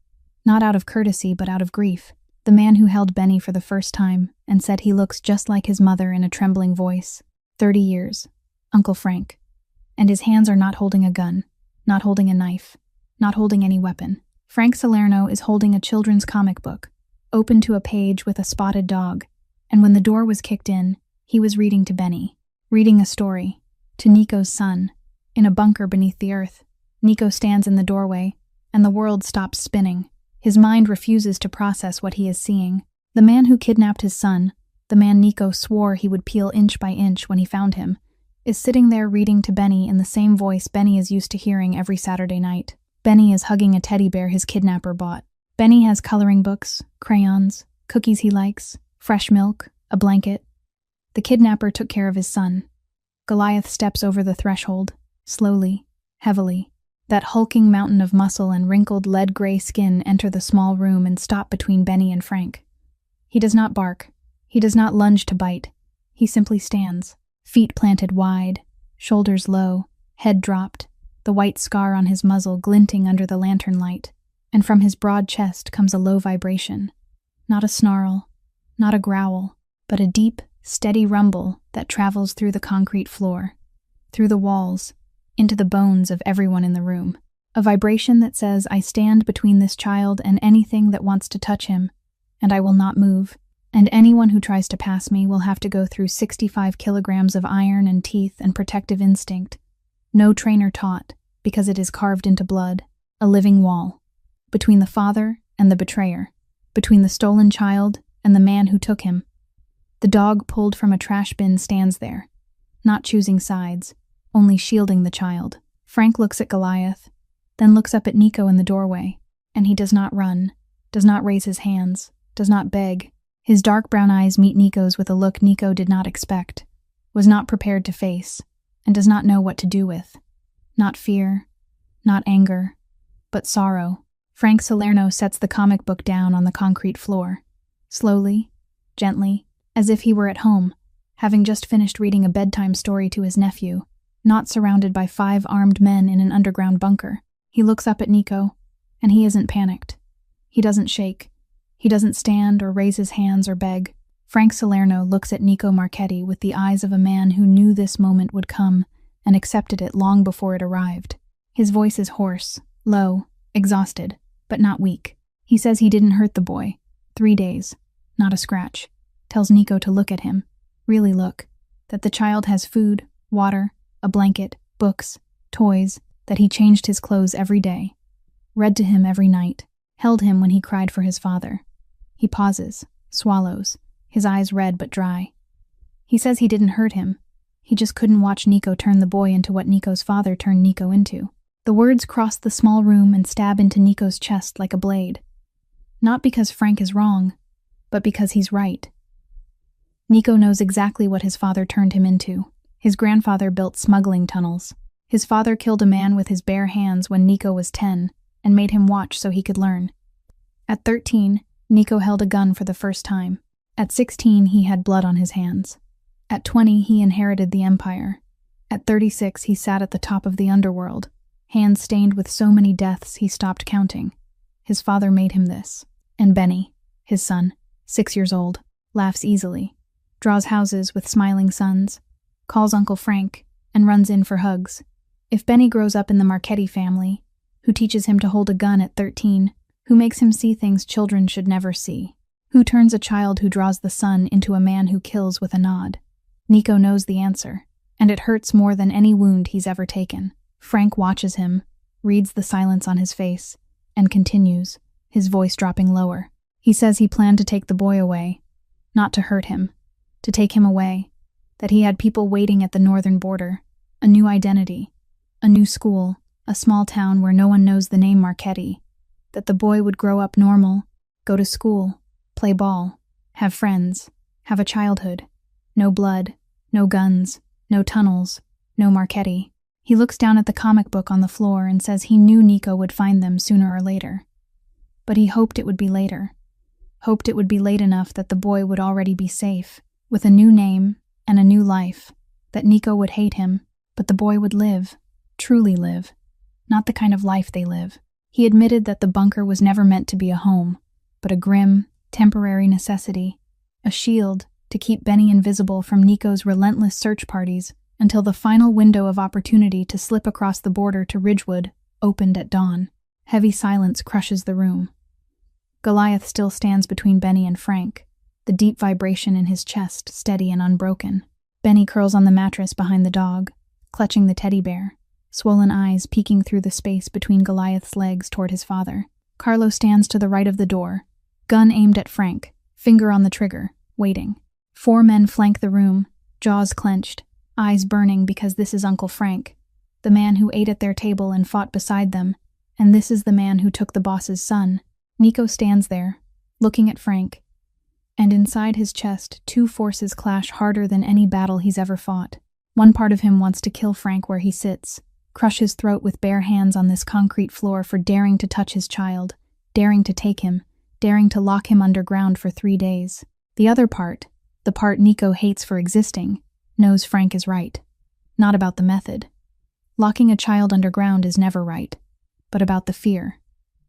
not out of courtesy but out of grief, the man who held Benny for the first time and said he looks just like his mother in a trembling voice. 30 years, Uncle Frank. And his hands are not holding a gun, not holding a knife, not holding any weapon. Frank Salerno is holding a children's comic book, open to a page with a spotted dog, and when the door was kicked in, he was reading to Benny, reading a story, to Nico's son, in a bunker beneath the earth. Nico stands in the doorway, and the world stops spinning. His mind refuses to process what he is seeing. The man who kidnapped his son, the man Nico swore he would peel inch by inch when he found him, is sitting there reading to Benny in the same voice Benny is used to hearing every Saturday night. Benny is hugging a teddy bear his kidnapper bought. Benny has coloring books, crayons, cookies he likes, fresh milk, a blanket. The kidnapper took care of his son. Goliath steps over the threshold, slowly, heavily. That hulking mountain of muscle and wrinkled lead-gray skin enter the small room and stop between Benny and Frank. He does not bark. He does not lunge to bite. He simply stands, feet planted wide, shoulders low, head dropped, the white scar on his muzzle glinting under the lantern light, and from his broad chest comes a low vibration. Not a snarl, not a growl, but a deep, steady rumble that travels through the concrete floor, through the walls, into the bones of everyone in the room. A vibration that says, I stand between this child and anything that wants to touch him, and I will not move, and anyone who tries to pass me will have to go through 65 kilograms of iron and teeth and protective instinct. No trainer taught, because it is carved into blood, a living wall, between the father and the betrayer, between the stolen child and the man who took him. The dog pulled from a trash bin stands there, not choosing sides, only shielding the child. Frank looks at Goliath, then looks up at Nico in the doorway, and he does not run, does not raise his hands, does not beg. His dark brown eyes meet Nico's with a look Nico did not expect, was not prepared to face, and does not know what to do with. Not fear, not anger, but sorrow. Frank Salerno sets the comic book down on the concrete floor, slowly, gently, as if he were at home, having just finished reading a bedtime story to his nephew, not surrounded by 5 armed men in an underground bunker. He looks up at Nico, and he isn't panicked. He doesn't shake. He doesn't stand or raise his hands or beg. Frank Salerno looks at Nico Marchetti with the eyes of a man who knew this moment would come and accepted it long before it arrived. His voice is hoarse, low, exhausted, but not weak. He says he didn't hurt the boy. 3 days. Not a scratch. Tells Nico to look at him. Really look. That the child has food, water, a blanket, books, toys, that he changed his clothes every day, read to him every night, held him when he cried for his father. He pauses, swallows, his eyes red but dry. He says he didn't hurt him. He just couldn't watch Nico turn the boy into what Nico's father turned Nico into. The words cross the small room and stab into Nico's chest like a blade. Not because Frank is wrong, but because he's right. Nico knows exactly what his father turned him into. His grandfather built smuggling tunnels. His father killed a man with his bare hands when Nico was 10 and made him watch so he could learn. At 13, Nico held a gun for the first time. At 16, he had blood on his hands. At 20, he inherited the empire. At 36, he sat at the top of the underworld, hands stained with so many deaths he stopped counting. His father made him this. And Benny, his son, 6 years old, laughs easily, draws houses with smiling sons, calls Uncle Frank, and runs in for hugs. If Benny grows up in the Marchetti family, who teaches him to hold a gun at 13, who makes him see things children should never see, who turns a child who draws the sun into a man who kills with a nod, Nico knows the answer, and it hurts more than any wound he's ever taken. Frank watches him, reads the silence on his face, and continues, his voice dropping lower. He says he planned to take the boy away, not to hurt him, to take him away, that he had people waiting at the northern border, a new identity, a new school, a small town where no one knows the name Marchetti, that the boy would grow up normal, go to school, play ball, have friends, have a childhood, no blood, no guns, no tunnels, no Marchetti. He looks down at the comic book on the floor and says he knew Nico would find them sooner or later. But he hoped it would be later. Hoped it would be late enough that the boy would already be safe, with a new name and a new life, that Nico would hate him, but the boy would live, truly live, not the kind of life they live. He admitted that the bunker was never meant to be a home, but a grim, temporary necessity, a shield to keep Benny invisible from Nico's relentless search parties until the final window of opportunity to slip across the border to Ridgewood opened at dawn. Heavy silence crushes the room. Goliath still stands between Benny and Frank, the deep vibration in his chest steady and unbroken. Benny curls on the mattress behind the dog, clutching the teddy bear, swollen eyes peeking through the space between Goliath's legs toward his father. Carlo stands to the right of the door, gun aimed at Frank, finger on the trigger, waiting. 4 men flank the room, jaws clenched, eyes burning because this is Uncle Frank, the man who ate at their table and fought beside them, and this is the man who took the boss's son. Nico stands there, looking at Frank, and inside his chest 2 forces clash harder than any battle he's ever fought. One part of him wants to kill Frank where he sits, crush his throat with bare hands on this concrete floor for daring to touch his child, daring to take him, daring to lock him underground for 3 days. The other part, the part Nico hates for existing, knows Frank is right. Not about the method. Locking a child underground is never right, but about the fear.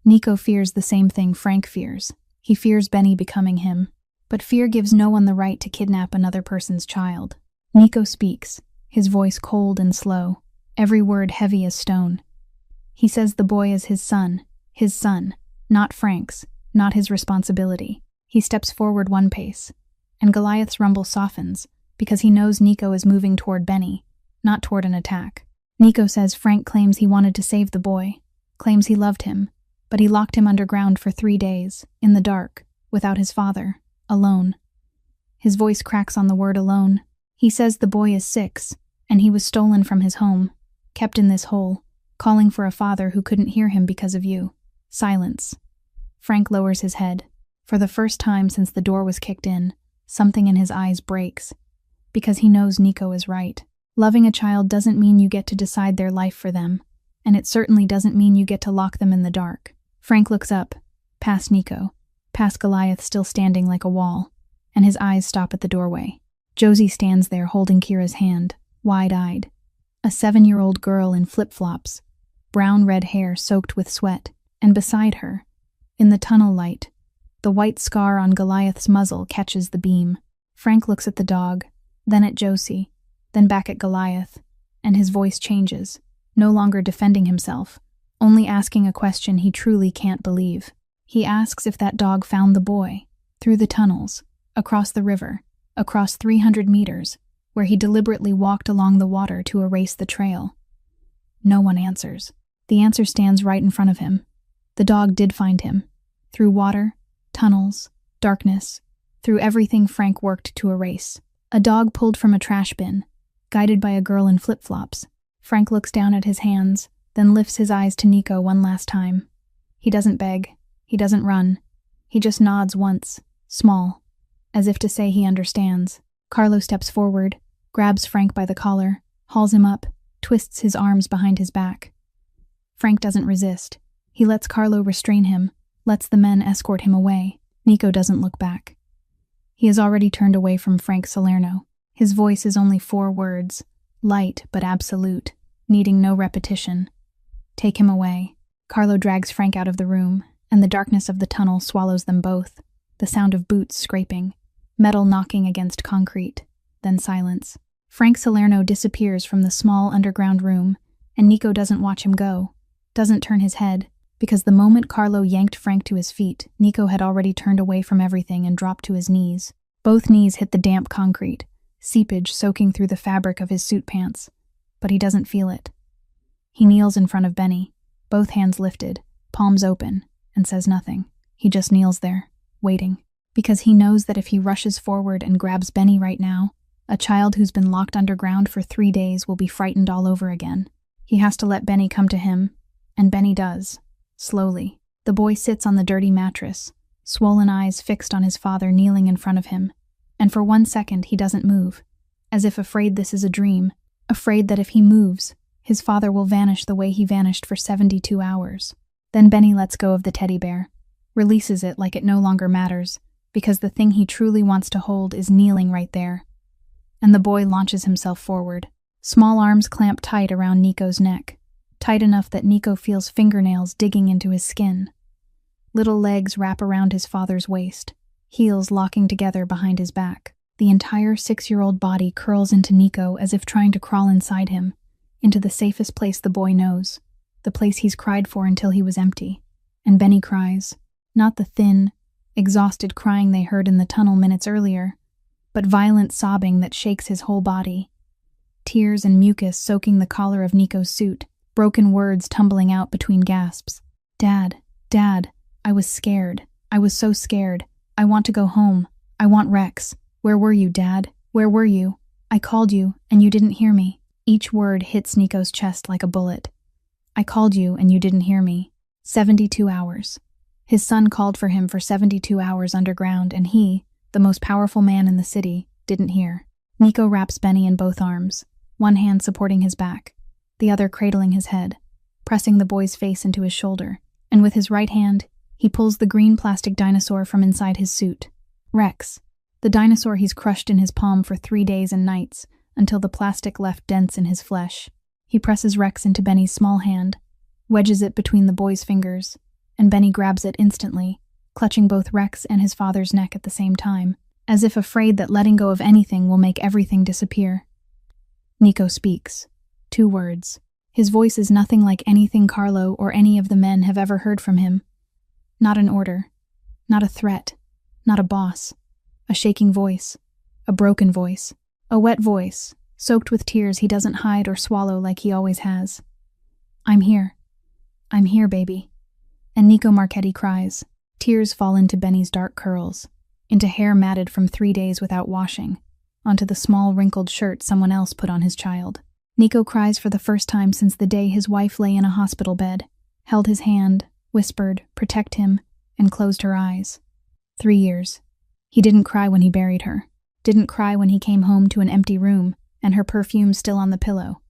Nico fears the same thing Frank fears. He fears Benny becoming him. But fear gives no one the right to kidnap another person's child. Nico speaks, his voice cold and slow, every word heavy as stone. He says the boy is his son, not Frank's, not his responsibility. He steps forward 1 pace, and Goliath's rumble softens, because he knows Nico is moving toward Benny, not toward an attack. Nico says Frank claims he wanted to save the boy, claims he loved him, but he locked him underground for 3 days, in the dark, without his father, alone. His voice cracks on the word alone. He says the boy is 6, and he was stolen from his home, kept in this hole, calling for a father who couldn't hear him because of you. Silence. Frank lowers his head. For the first time since the door was kicked in, something in his eyes breaks, because he knows Nico is right. Loving a child doesn't mean you get to decide their life for them, and it certainly doesn't mean you get to lock them in the dark. Frank looks up, past Nico, past Goliath still standing like a wall, and his eyes stop at the doorway. Josie stands there holding Kira's hand, wide-eyed. A 7-year-old girl in flip-flops, brown-red hair soaked with sweat, and beside her, in the tunnel light, the white scar on Goliath's muzzle catches the beam. Frank looks at the dog, then at Josie, then back at Goliath, and his voice changes, no longer defending himself, only asking a question he truly can't believe. He asks if that dog found the boy, through the tunnels, across the river, across 300 meters, where he deliberately walked along the water to erase the trail. No one answers. The answer stands right in front of him. The dog did find him, through water, tunnels, darkness, through everything Frank worked to erase. A dog pulled from a trash bin, guided by a girl in flip-flops. Frank looks down at his hands, then lifts his eyes to Nico one last time. He doesn't beg. He doesn't run. He just nods once, small, as if to say he understands. Carlo steps forward, grabs Frank by the collar, hauls him up, twists his arms behind his back. Frank doesn't resist. He lets Carlo restrain him, lets the men escort him away. Nico doesn't look back. He has already turned away from Frank Salerno. His voice is only 4 words, light but absolute, needing no repetition. Take him away. Carlo drags Frank out of the room, and the darkness of the tunnel swallows them both. The sound of boots scraping, metal knocking against concrete, then silence. Frank Salerno disappears from the small underground room, and Nico doesn't watch him go, doesn't turn his head, because the moment Carlo yanked Frank to his feet, Nico had already turned away from everything and dropped to his knees. Both knees hit the damp concrete, seepage soaking through the fabric of his suit pants, but he doesn't feel it. He kneels in front of Benny, both hands lifted, palms open, and says nothing. He just kneels there, waiting, because he knows that if he rushes forward and grabs Benny right now, a child who's been locked underground for 3 days will be frightened all over again. He has to let Benny come to him, and Benny does, slowly. The boy sits on the dirty mattress, swollen eyes fixed on his father kneeling in front of him, and for 1 second he doesn't move, as if afraid this is a dream, afraid that if he moves, his father will vanish the way he vanished for 72 hours. Then Benny lets go of the teddy bear, releases it like it no longer matters, because the thing he truly wants to hold is kneeling right there. And the boy launches himself forward. Small arms clamp tight around Nico's neck, tight enough that Nico feels fingernails digging into his skin. Little legs wrap around his father's waist, heels locking together behind his back. The entire 6-year-old body curls into Nico as if trying to crawl inside him, into the safest place the boy knows, the place he's cried for until he was empty. And Benny cries, not the thin, exhausted crying they heard in the tunnel minutes earlier, but violent sobbing that shakes his whole body. Tears and mucus soaking the collar of Nico's suit, broken words tumbling out between gasps. Dad, Dad, I was scared. I was so scared. I want to go home. I want Rex. Where were you, Dad? Where were you? I called you, and you didn't hear me. Each word hits Nico's chest like a bullet. I called you, and you didn't hear me. 72 hours. His son called for him for 72 hours underground, and he, the most powerful man in the city, didn't hear. Nico wraps Benny in both arms, one hand supporting his back, the other cradling his head, pressing the boy's face into his shoulder, and with his right hand, he pulls the green plastic dinosaur from inside his suit. Rex, the dinosaur he's crushed in his palm for 3 days and nights, until the plastic left dents in his flesh. He presses Rex into Benny's small hand, wedges it between the boy's fingers, and Benny grabs it instantly, clutching both Rex and his father's neck at the same time, as if afraid that letting go of anything will make everything disappear. Nico speaks. 2 words. His voice is nothing like anything Carlo or any of the men have ever heard from him. Not an order. Not a threat. Not a boss. A shaking voice. A broken voice. A wet voice, soaked with tears he doesn't hide or swallow like he always has. I'm here. I'm here, baby. And Nico Marchetti cries. Tears fall into Benny's dark curls, into hair matted from 3 days without washing, onto the small wrinkled shirt someone else put on his child. Nico cries for the first time since the day his wife lay in a hospital bed, held his hand, whispered, protect him, and closed her eyes. 3 years. He didn't cry when he buried her. Didn't cry when he came home to an empty room and her perfume still on the pillow.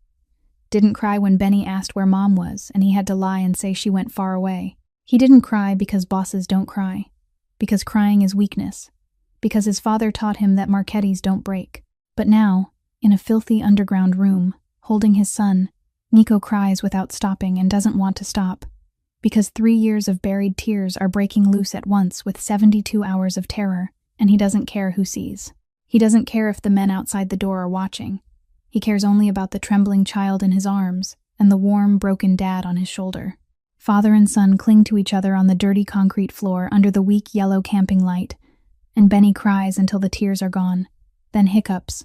Didn't cry when Benny asked where Mom was and he had to lie and say she went far away. He didn't cry because bosses don't cry, because crying is weakness, because his father taught him that Marchettis don't break. But now, in a filthy underground room, holding his son, Nico cries without stopping and doesn't want to stop, because 3 years of buried tears are breaking loose at once with 72 hours of terror, and he doesn't care who sees. He doesn't care if the men outside the door are watching. He cares only about the trembling child in his arms and the warm, broken dad on his shoulder. Father and son cling to each other on the dirty concrete floor under the weak yellow camping light, and Benny cries until the tears are gone, then hiccups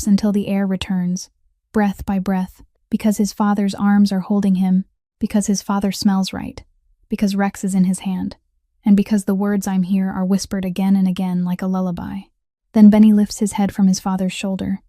until the air returns, breath by breath, because his father's arms are holding him, because his father smells right, because Rex is in his hand, and because the words I'm here are whispered again and again like a lullaby. Then Benny lifts his head from his father's shoulder.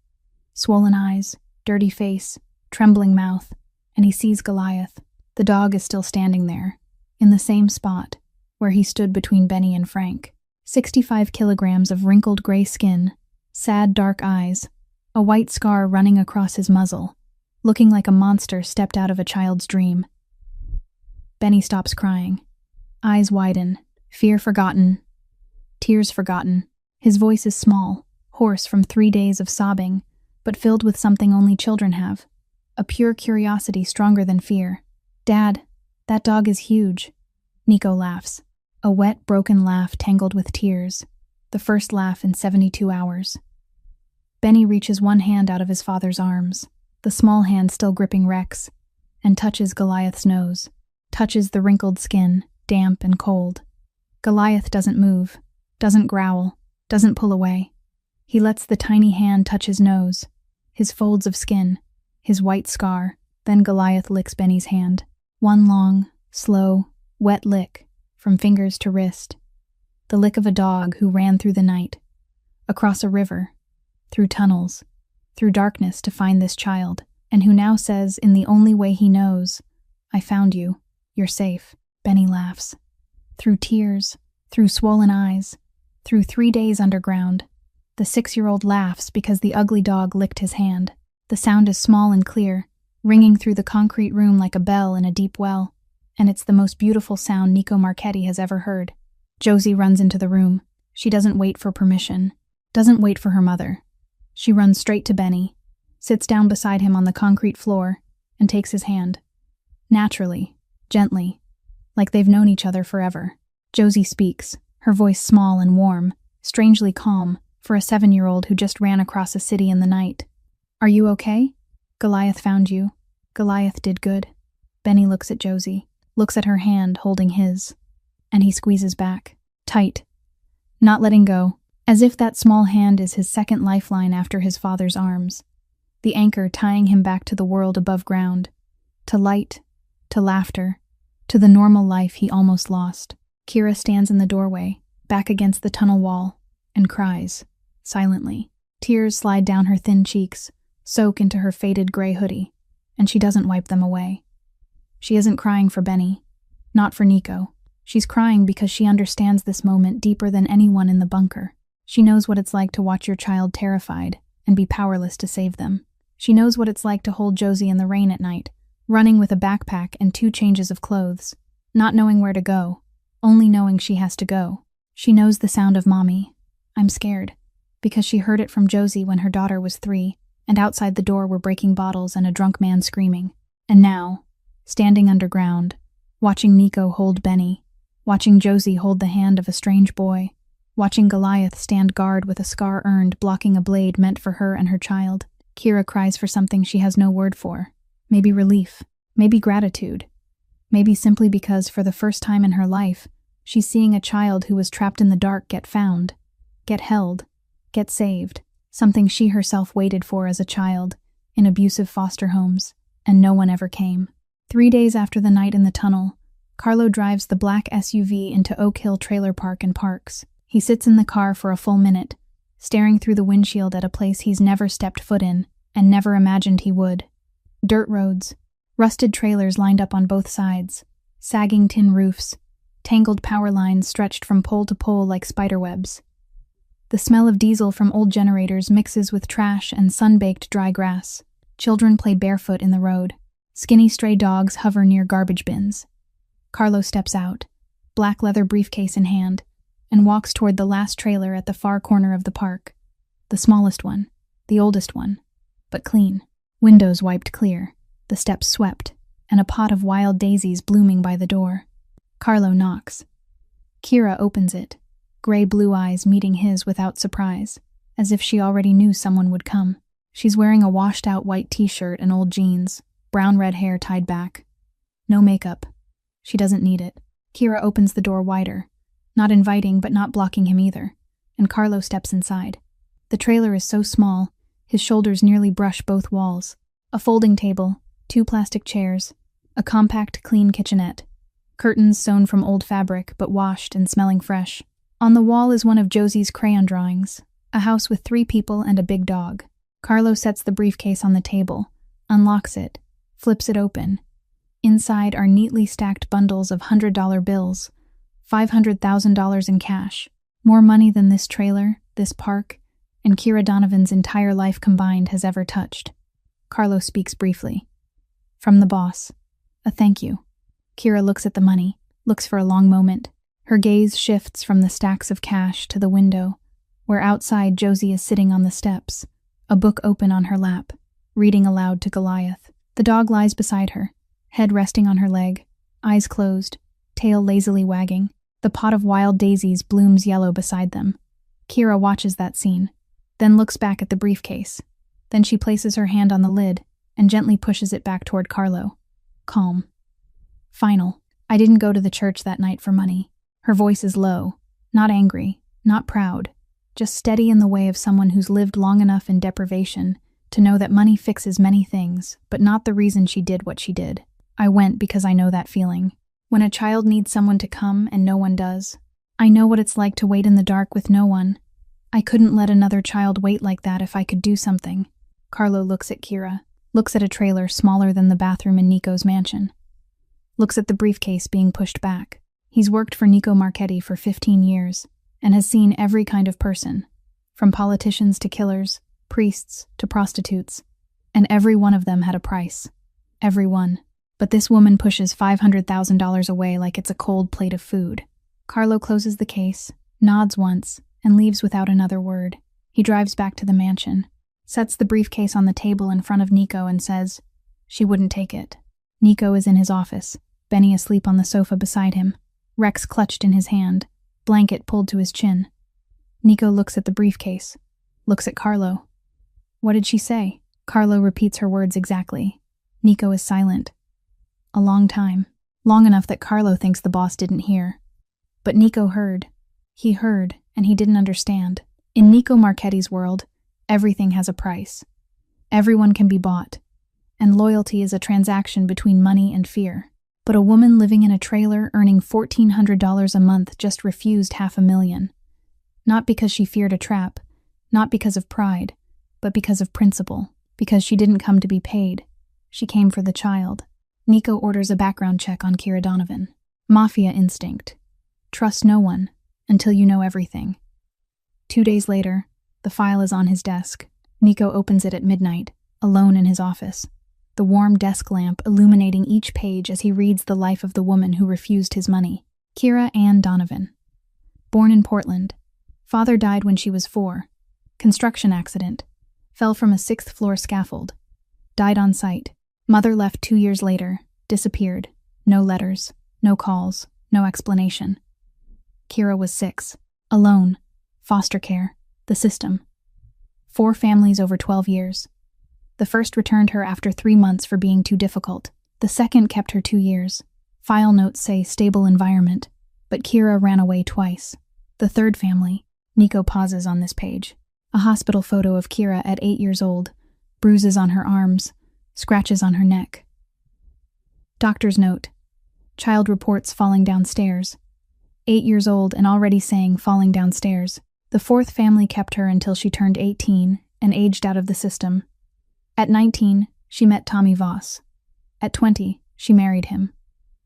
Swollen eyes, dirty face, trembling mouth, and he sees Goliath. The dog is still standing there, in the same spot, where he stood between Benny and Frank. 65 kilograms of wrinkled gray skin, sad dark eyes, a white scar running across his muzzle, looking like a monster stepped out of a child's dream. Benny stops crying. Eyes widen, fear forgotten, Tears forgotten. His voice is small, hoarse from 3 days of sobbing, but filled with something only children have. A pure curiosity stronger than fear. Dad, that dog is huge. Nico laughs. A wet, broken laugh tangled with tears. The first laugh in 72 hours. Benny reaches one hand out of his father's arms, the small hand still gripping Rex, and touches Goliath's nose. Touches the wrinkled skin, damp and cold. Goliath doesn't move, doesn't growl, doesn't pull away. He lets the tiny hand touch his nose, his folds of skin, his white scar. Then Goliath licks Benny's hand. One long, slow, wet lick, from fingers to wrist. The lick of a dog who ran through the night, across a river, through tunnels, through darkness to find this child, and who now says in the only way he knows, I found you, you're safe. Benny laughs. Through tears, through swollen eyes, through 3 days underground, the 6-year-old laughs because the ugly dog licked his hand. The sound is small and clear, ringing through the concrete room like a bell in a deep well, and it's the most beautiful sound Nico Marchetti has ever heard. Josie runs into the room. She doesn't wait for permission, doesn't wait for her mother. She runs straight to Benny, sits down beside him on the concrete floor, and takes his hand. Naturally, gently, like they've known each other forever. Josie speaks, her voice small and warm, strangely calm for a 7-year-old who just ran across a city in the night. Are you okay? Goliath found you. Goliath did good. Benny looks at Josie, looks at her hand holding his, and he squeezes back, tight, not letting go, as if that small hand is his second lifeline after his father's arms, the anchor tying him back to the world above ground, to light, to laughter, to the normal life he almost lost. Kira stands in the doorway, back against the tunnel wall, and cries, silently. Tears slide down her thin cheeks, soak into her faded gray hoodie, and she doesn't wipe them away. She isn't crying for Benny, not for Nico. She's crying because she understands this moment deeper than anyone in the bunker. She knows what it's like to watch your child terrified and be powerless to save them. She knows what it's like to hold Josie in the rain at night, running with a backpack and 2 changes of clothes, not knowing where to go, only knowing she has to go. She knows the sound of mommy, I'm scared, because she heard it from Josie when her daughter was 3, and outside the door were breaking bottles and a drunk man screaming. And now, standing underground, watching Nico hold Benny, watching Josie hold the hand of a strange boy, watching Goliath stand guard with a scar earned blocking a blade meant for her and her child, Kira cries for something she has no word for. Maybe relief, maybe gratitude, maybe simply because for the first time in her life, she's seeing a child who was trapped in the dark get found, get held, get saved, something she herself waited for as a child, in abusive foster homes, and no one ever came. 3 days after the night in the tunnel, Carlo drives the black SUV into Oak Hill Trailer Park and parks. He sits in the car for a full minute, staring through the windshield at a place he's never stepped foot in, and never imagined he would. Dirt roads, rusted trailers lined up on both sides, sagging tin roofs, tangled power lines stretched from pole to pole like spiderwebs. The smell of diesel from old generators mixes with trash and sun-baked dry grass. Children play barefoot in the road. Skinny stray dogs hover near garbage bins. Carlo steps out, black leather briefcase in hand, and walks toward the last trailer at the far corner of the park. The smallest one, the oldest one, but clean. Windows wiped clear, the steps swept, and a pot of wild daisies blooming by the door. Carlo knocks. Kira opens it, gray-blue eyes meeting his without surprise, as if she already knew someone would come. She's wearing a washed-out white t-shirt and old jeans, brown-red hair tied back. No makeup. She doesn't need it. Kira opens the door wider, not inviting but not blocking him either, and Carlo steps inside. The trailer is so small, his shoulders nearly brush both walls. A folding table, 2 plastic chairs, a compact, clean kitchenette, curtains sewn from old fabric but washed and smelling fresh. On the wall is one of Josie's crayon drawings, a house with 3 people and a big dog. Carlo sets the briefcase on the table, unlocks it, flips it open. Inside are neatly stacked bundles of $100 bills, $500,000 in cash, more money than this trailer, this park, and Kira Donovan's entire life combined has ever touched. Carlo speaks briefly. From the boss. A thank you. Kira looks at the money, looks for a long moment, Her gaze shifts from the stacks of cash to the window, where outside Josie is sitting on the steps, a book open on her lap, reading aloud to Goliath. The dog lies beside her, head resting on her leg, eyes closed, tail lazily wagging. The pot of wild daisies blooms yellow beside them. Kira watches that scene, then looks back at the briefcase. Then she places her hand on the lid and gently pushes it back toward Carlo. Calm. Final. I didn't go to the church that night for money. Her voice is low, not angry, not proud, just steady in the way of someone who's lived long enough in deprivation to know that money fixes many things, but not the reason she did what she did. I went because I know that feeling. When a child needs someone to come and no one does. I know what it's like to wait in the dark with no one. I couldn't let another child wait like that if I could do something. Carlo looks at Kira, looks at a trailer smaller than the bathroom in Nico's mansion. Looks at the briefcase being pushed back. He's worked for Nico Marchetti for 15 years and has seen every kind of person, from politicians to killers, priests to prostitutes, and every one of them had a price. Every one. But this woman pushes $500,000 away like it's a cold plate of food. Carlo closes the case, nods once, and leaves without another word. He drives back to the mansion, sets the briefcase on the table in front of Nico and says, "She wouldn't take it." Nico is in his office, Benny asleep on the sofa beside him, Rex clutched in his hand, blanket pulled to his chin. Nico looks at the briefcase, looks at Carlo. What did she say? Carlo repeats her words exactly. Nico is silent. A long time. Long enough that Carlo thinks the boss didn't hear. But Nico heard. He heard, and he didn't understand. In Nico Marchetti's world, everything has a price. Everyone can be bought. And loyalty is a transaction between money and fear. But a woman living in a trailer earning $1,400 a month just refused $500,000. Not because she feared a trap, not because of pride, but because of principle. Because she didn't come to be paid. She came for the child. Nico orders a background check on Kira Donovan. Mafia instinct. Trust no one until you know everything. 2 days later, the file is on his desk. Nico opens it at midnight, alone in his office, the warm desk lamp illuminating each page as he reads the life of the woman who refused his money. Kira Ann Donovan. Born in Portland. Father died when she was 4. Construction accident. Fell from a 6th-floor scaffold. Died on site. Mother left 2 years later. Disappeared. No letters. No calls. No explanation. Kira was 6. Alone. Foster care. The system. 4 families over 12 years. The first returned her after 3 months for being too difficult. The second kept her 2 years. File notes say stable environment, but Kira ran away twice. The third family. Nico pauses on this page. A hospital photo of Kira at 8 years old. Bruises on her arms. Scratches on her neck. Doctor's note. Child reports falling downstairs. 8 years old and already saying falling downstairs. The 4th family kept her until she turned 18 and aged out of the system. At 19, she met Tommy Voss. At 20, she married him.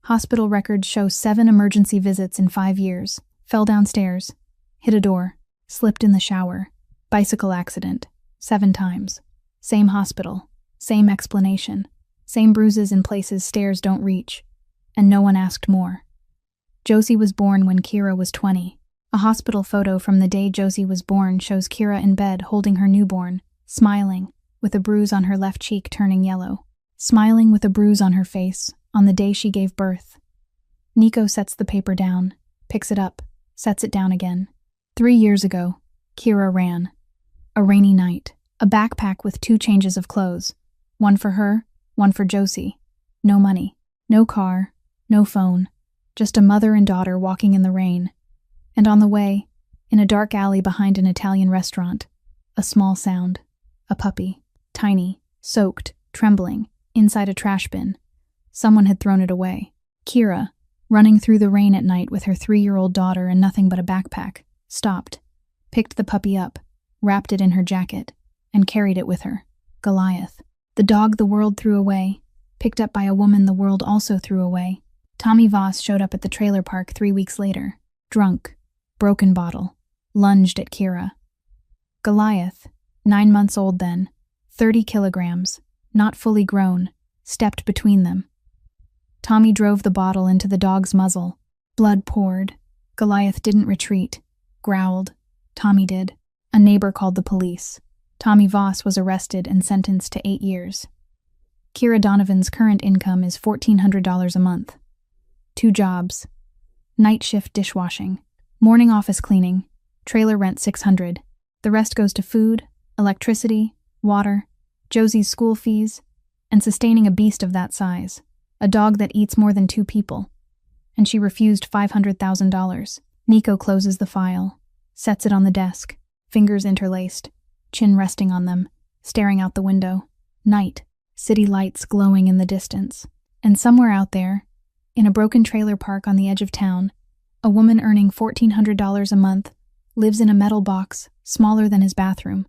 Hospital records show 7 emergency visits in 5 years. Fell downstairs. Hit a door. Slipped in the shower. Bicycle accident. 7 times. Same hospital. Same explanation. Same bruises in places stairs don't reach. And no one asked more. Josie was born when Kira was 20. A hospital photo from the day Josie was born shows Kira in bed holding her newborn, smiling, with a bruise on her left cheek turning yellow. Smiling with a bruise on her face, on the day she gave birth. Nico sets the paper down, picks it up, sets it down again. 3 years ago, Kira ran. A rainy night, a backpack with 2 changes of clothes. One for her, one for Josie. No money, no car, no phone. Just a mother and daughter walking in the rain. And on the way, in a dark alley behind an Italian restaurant, a small sound. A puppy. Tiny, soaked, trembling, inside a trash bin. Someone had thrown it away. Kira, running through the rain at night with her 3-year-old daughter and nothing but a backpack, stopped, picked the puppy up, wrapped it in her jacket, and carried it with her. Goliath. The dog the world threw away, picked up by a woman the world also threw away. Tommy Voss showed up at the trailer park 3 weeks later, drunk, broken bottle, lunged at Kira. Goliath, 9 months old then, 30 kilograms, not fully grown, stepped between them. Tommy drove the bottle into the dog's muzzle. Blood poured. Goliath didn't retreat, growled. Tommy did. A neighbor called the police. Tommy Voss was arrested and sentenced to 8 years. Kira Donovan's current income is $1,400 a month. 2 jobs. Night shift dishwashing. Morning office cleaning. Trailer rent $600. The rest goes to food, electricity, water, Josie's school fees, and sustaining a beast of that size. A dog that eats more than 2 people. And she refused $500,000. Nico closes the file, sets it on the desk, fingers interlaced, chin resting on them, staring out the window. Night, city lights glowing in the distance. And somewhere out there, in a broken trailer park on the edge of town, a woman earning $1,400 a month lives in a metal box smaller than his bathroom,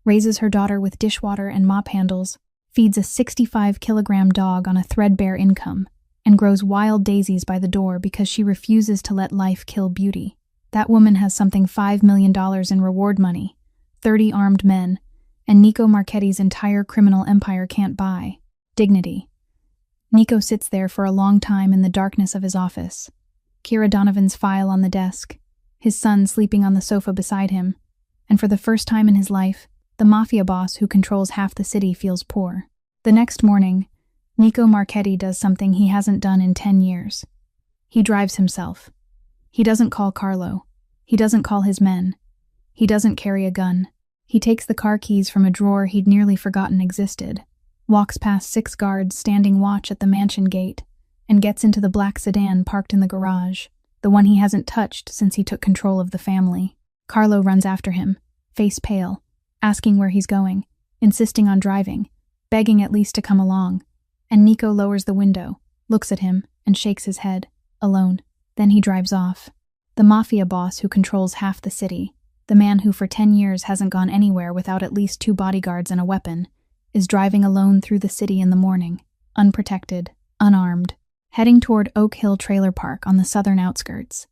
raises her daughter with dishwater and mop handles, feeds a 65-kilogram dog on a threadbare income, and grows wild daisies by the door because she refuses to let life kill beauty. That woman has something $5 million in reward money, 30 armed men, and Nico Marchetti's entire criminal empire can't buy: dignity. Nico sits there for a long time in the darkness of his office. Kira Donovan's file on the desk, his son sleeping on the sofa beside him, and for the first time in his life, the Mafia boss who controls half the city feels poor. The next morning, Nico Marchetti does something he hasn't done in 10 years. He drives himself. He doesn't call Carlo. He doesn't call his men. He doesn't carry a gun. He takes the car keys from a drawer he'd nearly forgotten existed, walks past 6 guards standing watch at the mansion gate, and gets into the black sedan parked in the garage, the one he hasn't touched since he took control of the family. Carlo runs after him, face pale, asking where he's going, insisting on driving, begging at least to come along, and Nico lowers the window, looks at him, and shakes his head, alone. Then he drives off. The Mafia boss who controls half the city, the man who for 10 years hasn't gone anywhere without at least 2 bodyguards and a weapon, is driving alone through the city in the morning, unprotected, unarmed, heading toward Oak Hill Trailer Park on the southern outskirts.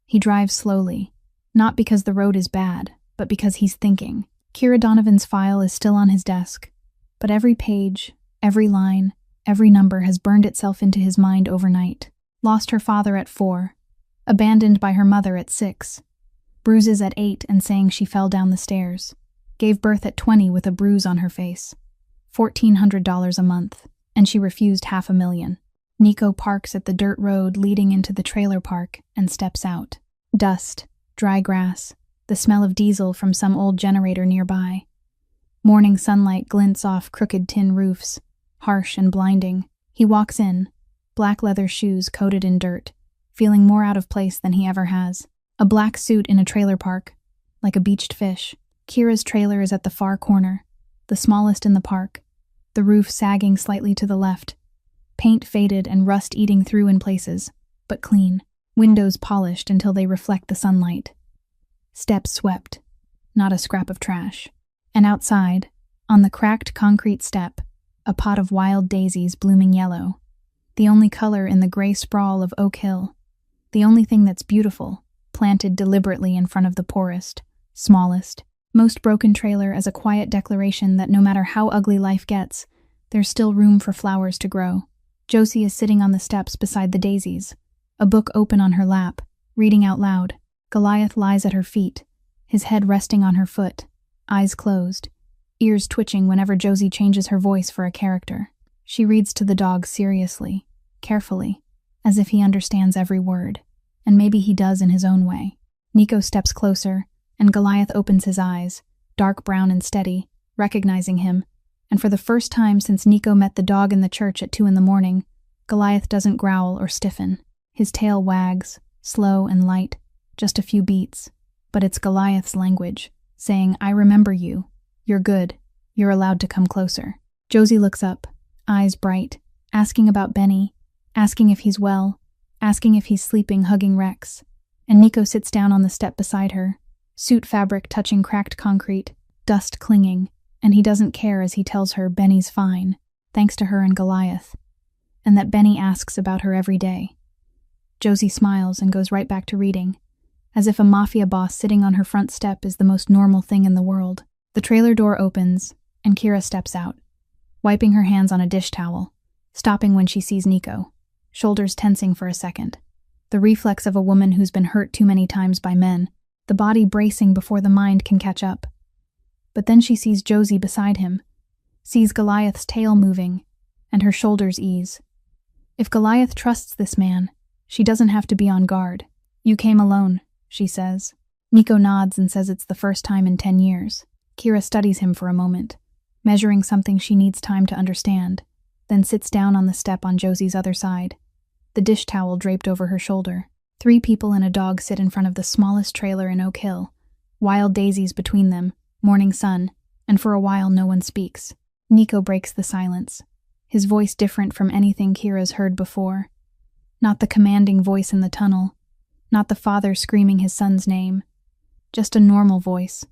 He drives slowly, not because the road is bad, but because he's thinking. Kira Donovan's file is still on his desk, but every page, every line, every number has burned itself into his mind overnight. Lost her father at 4, abandoned by her mother at 6, bruises at 8 and saying she fell down the stairs, gave birth at 20 with a bruise on her face, $1,400 a month, and she refused $500,000. Nico parks at the dirt road leading into the trailer park and steps out. Dust, dry grass, the smell of diesel from some old generator nearby. Morning sunlight glints off crooked tin roofs, harsh and blinding. He walks in, black leather shoes coated in dirt, feeling more out of place than he ever has. A black suit in a trailer park, like a beached fish. Kira's trailer is at the far corner, the smallest in the park, the roof sagging slightly to the left, paint faded and rust eating through in places, but clean. Windows polished until they reflect the sunlight. Steps swept, not a scrap of trash. And outside, on the cracked concrete step, a pot of wild daisies blooming yellow. The only color in the gray sprawl of Oak Hill. The only thing that's beautiful, planted deliberately in front of the poorest, smallest, most broken trailer as a quiet declaration that no matter how ugly life gets, there's still room for flowers to grow. Josie is sitting on the steps beside the daisies, a book open on her lap, reading out loud. Goliath lies at her feet, his head resting on her foot, eyes closed, ears twitching whenever Josie changes her voice for a character. She reads to the dog seriously, carefully, as if he understands every word, and maybe he does in his own way. Nico steps closer, and Goliath opens his eyes, dark brown and steady, recognizing him, and for the first time since Nico met the dog in the church at 2 a.m, Goliath doesn't growl or stiffen. His tail wags, slow and light, just a few beats, but it's Goliath's language, saying, "I remember you. You're good. You're allowed to come closer." Josie looks up, eyes bright, asking about Benny, asking if he's well, asking if he's sleeping hugging Rex, and Nico sits down on the step beside her, suit fabric touching cracked concrete, dust clinging, and he doesn't care as he tells her Benny's fine, thanks to her and Goliath, and that Benny asks about her every day. Josie smiles and goes right back to reading, as if a Mafia boss sitting on her front step is the most normal thing in the world. The trailer door opens, and Kira steps out, wiping her hands on a dish towel, stopping when she sees Nico, shoulders tensing for a second. the reflex of a woman who's been hurt too many times by men, the body bracing before the mind can catch up. But then she sees Josie beside him, sees Goliath's tail moving, and her shoulders ease. If Goliath trusts this man, she doesn't have to be on guard. "You came alone," she says. Nico nods and says it's the first time in 10 years. Kira studies him for a moment, measuring something she needs time to understand, then sits down on the step on Josie's other side, the dish towel draped over her shoulder. 3 people and a dog sit in front of the smallest trailer in Oak Hill, wild daisies between them, morning sun, and for a while no one speaks. Nico breaks the silence, his voice different from anything Kira's heard before. Not the commanding voice in the tunnel, not the father screaming his son's name, just a normal voice,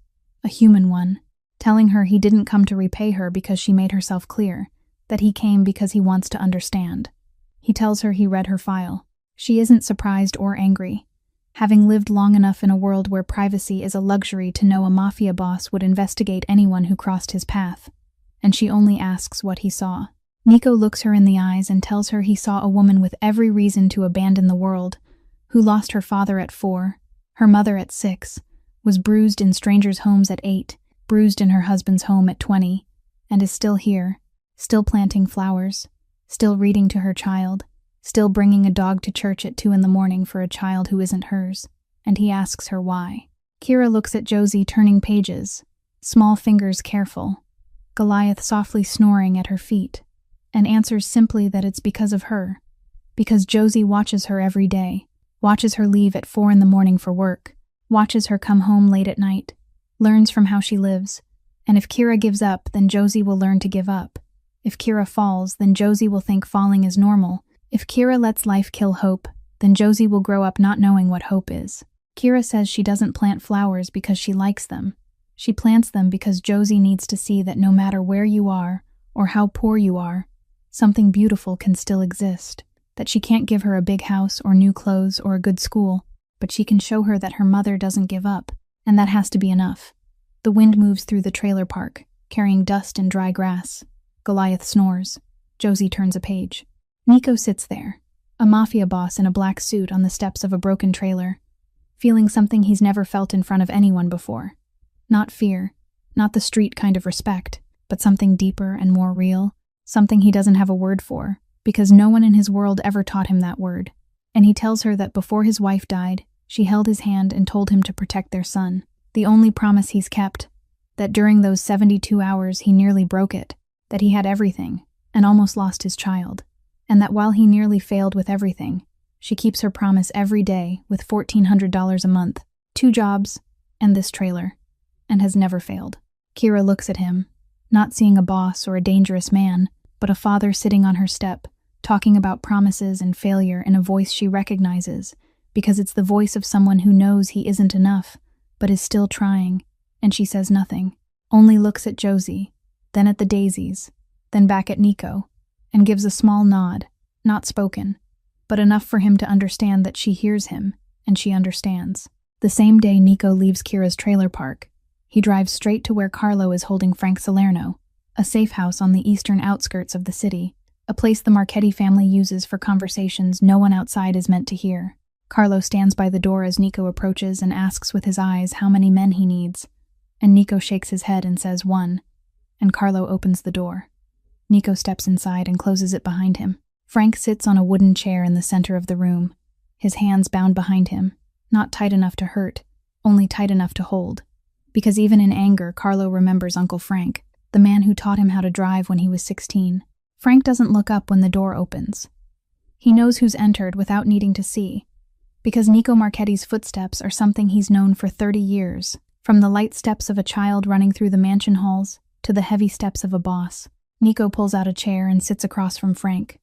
a human one, telling her he didn't come to repay her because she made herself clear, that he came because he wants to understand. He tells her he read her file. She isn't surprised or angry. Having lived long enough in a world where privacy is a luxury to know a mafia boss would investigate anyone who crossed his path, and she only asks what he saw. Nico looks her in the eyes and tells her he saw a woman with every reason to abandon the world, who lost her father at 4, her mother at 6, was bruised in strangers' homes at 8, bruised in her husband's home at 20, and is still here, still planting flowers, still reading to her child, still bringing a dog to church at 2 in the morning for a child who isn't hers, and he asks her why. Kira looks at Josie turning pages, small fingers careful, Goliath softly snoring at her feet, and answers simply that it's because of her, because Josie watches her every day, watches her leave at 4 in the morning for work, watches her come home late at night, learns from how she lives, and if Kira gives up, then Josie will learn to give up. If Kira falls, then Josie will think falling is normal. If Kira lets life kill hope, then Josie will grow up not knowing what hope is. Kira says she doesn't plant flowers because she likes them. She plants them because Josie needs to see that no matter where you are, or how poor you are, something beautiful can still exist. That she can't give her a big house or new clothes or a good school, but she can show her that her mother doesn't give up, and that has to be enough. The wind moves through the trailer park, carrying dust and dry grass. Goliath snores. Josie turns a page. Nico sits there, a mafia boss in a black suit on the steps of a broken trailer, feeling something he's never felt in front of anyone before. Not fear, not the street kind of respect, but something deeper and more real, something he doesn't have a word for, because no one in his world ever taught him that word. And he tells her that before his wife died, she held his hand and told him to protect their son. The only promise he's kept, that during those 72 hours he nearly broke it, that he had everything, and almost lost his child, and that while he nearly failed with everything, she keeps her promise every day with $1,400 a month, 2 jobs, and this trailer, and has never failed. Kira looks at him, not seeing a boss or a dangerous man, but a father sitting on her step, talking about promises and failure in a voice she recognizes, because it's the voice of someone who knows he isn't enough, but is still trying, and she says nothing, only looks at Josie, then at the daisies, then back at Nico, and gives a small nod, not spoken, but enough for him to understand that she hears him, and she understands. The same day Nico leaves Kira's trailer park, he drives straight to where Carlo is holding Frank Salerno, a safe house on the eastern outskirts of the city, a place the Marchetti family uses for conversations no one outside is meant to hear. Carlo stands by the door as Nico approaches and asks with his eyes how many men he needs, and Nico shakes his head and says 1, and Carlo opens the door. Nico steps inside and closes it behind him. Frank sits on a wooden chair in the center of the room, his hands bound behind him, not tight enough to hurt, only tight enough to hold. Because even in anger, Carlo remembers Uncle Frank, the man who taught him how to drive when he was 16. Frank doesn't look up when the door opens. He knows who's entered without needing to see, because Nico Marchetti's footsteps are something he's known for 30 years, from the light steps of a child running through the mansion halls to the heavy steps of a boss. Nico pulls out a chair and sits across from Frank.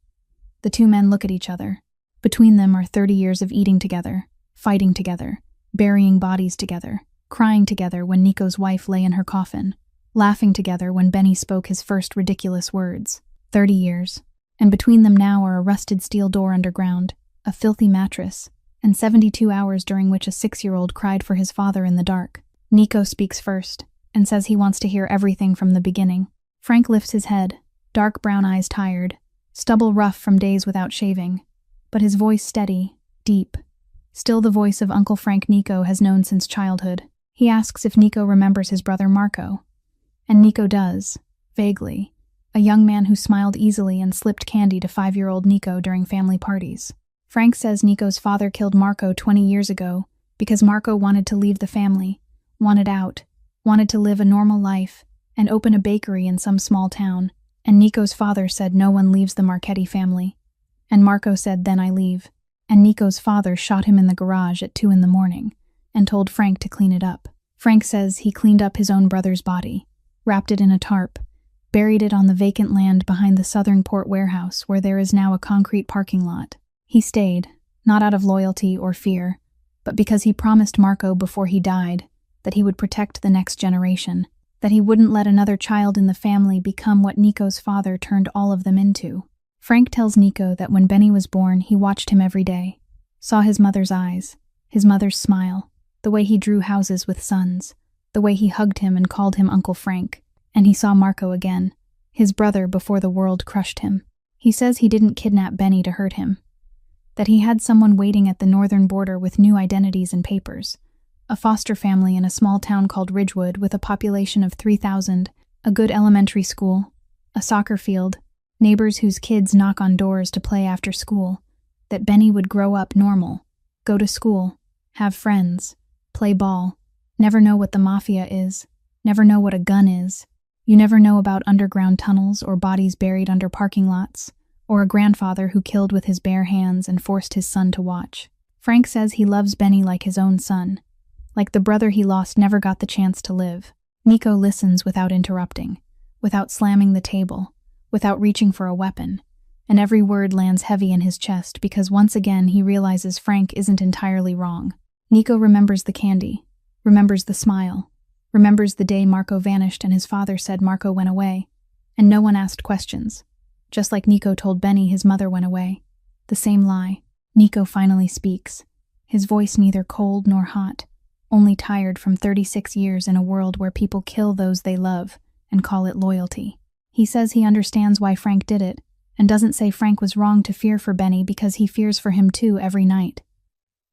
The 2 men look at each other. Between them are 30 years of eating together, fighting together, burying bodies together, crying together when Nico's wife lay in her coffin, laughing together when Benny spoke his first ridiculous words. 30 years. And between them now are a rusted steel door underground, a filthy mattress, and 72 hours during which a 6-year-old cried for his father in the dark. Nico speaks first, and says he wants to hear everything from the beginning. Frank lifts his head, dark brown eyes tired, stubble rough from days without shaving, but his voice steady, deep, still the voice of Uncle Frank Nico has known since childhood. He asks if Nico remembers his brother Marco. And Nico does, vaguely, a young man who smiled easily and slipped candy to 5-year-old Nico during family parties. Frank says Nico's father killed Marco 20 years ago because Marco wanted to leave the family, wanted out, wanted to live a normal life, and open a bakery in some small town. And Nico's father said no one leaves the Marchetti family. And Marco said, then I leave. And Nico's father shot him in the garage at 2 a.m. and told Frank to clean it up. Frank says he cleaned up his own brother's body, wrapped it in a tarp, buried it on the vacant land behind the Southern Port warehouse where there is now a concrete parking lot. He stayed, not out of loyalty or fear, but because he promised Marco before he died that he would protect the next generation, that he wouldn't let another child in the family become what Nico's father turned all of them into. Frank tells Nico that when Benny was born, he watched him every day, saw his mother's eyes, his mother's smile, the way he drew houses with suns, the way he hugged him and called him Uncle Frank, and he saw Marco again, his brother before the world crushed him. He says he didn't kidnap Benny to hurt him, that he had someone waiting at the northern border with new identities and papers, a foster family in a small town called Ridgewood with a population of 3,000, a good elementary school, a soccer field, neighbors whose kids knock on doors to play after school, that Benny would grow up normal, go to school, have friends, play ball, never know what the Mafia is, never know what a gun is. You never know about underground tunnels or bodies buried under parking lots, or a grandfather who killed with his bare hands and forced his son to watch. Frank says he loves Benny like his own son, like the brother he lost never got the chance to live. Nico listens without interrupting, without slamming the table, without reaching for a weapon, and every word lands heavy in his chest because once again he realizes Frank isn't entirely wrong. Nico remembers the candy, remembers the smile, remembers the day Marco vanished and his father said Marco went away, and no one asked questions, just like Nico told Benny his mother went away. The same lie. Nico finally speaks, his voice neither cold nor hot, only tired from 36 years in a world where people kill those they love and call it loyalty. He says he understands why Frank did it, and doesn't say Frank was wrong to fear for Benny because he fears for him too every night.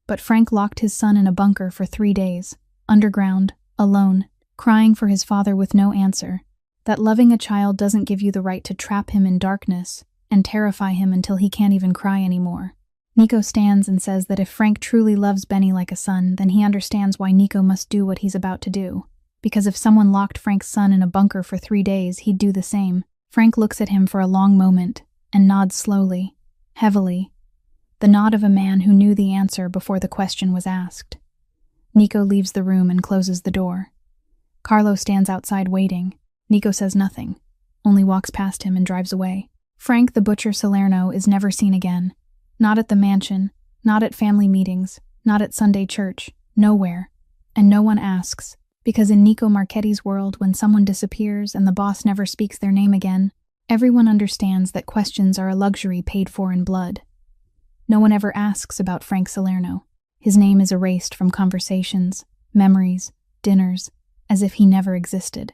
But Frank locked his son in a bunker for 3 days, underground, alone, crying for his father with no answer. That loving a child doesn't give you the right to trap him in darkness and terrify him until he can't even cry anymore. Nico stands and says that if Frank truly loves Benny like a son, then he understands why Nico must do what he's about to do. Because if someone locked Frank's son in a bunker for 3 days, he'd do the same. Frank looks at him for a long moment and nods slowly, heavily, the nod of a man who knew the answer before the question was asked. Nico leaves the room and closes the door. Carlo stands outside waiting. Nico says nothing, only walks past him and drives away. Frank the butcher Salerno is never seen again. Not at the mansion, not at family meetings, not at Sunday church, nowhere. And no one asks, because in Nico Marchetti's world, when someone disappears and the boss never speaks their name again, everyone understands that questions are a luxury paid for in blood. No one ever asks about Frank Salerno. His name is erased from conversations, memories, dinners, as if he never existed.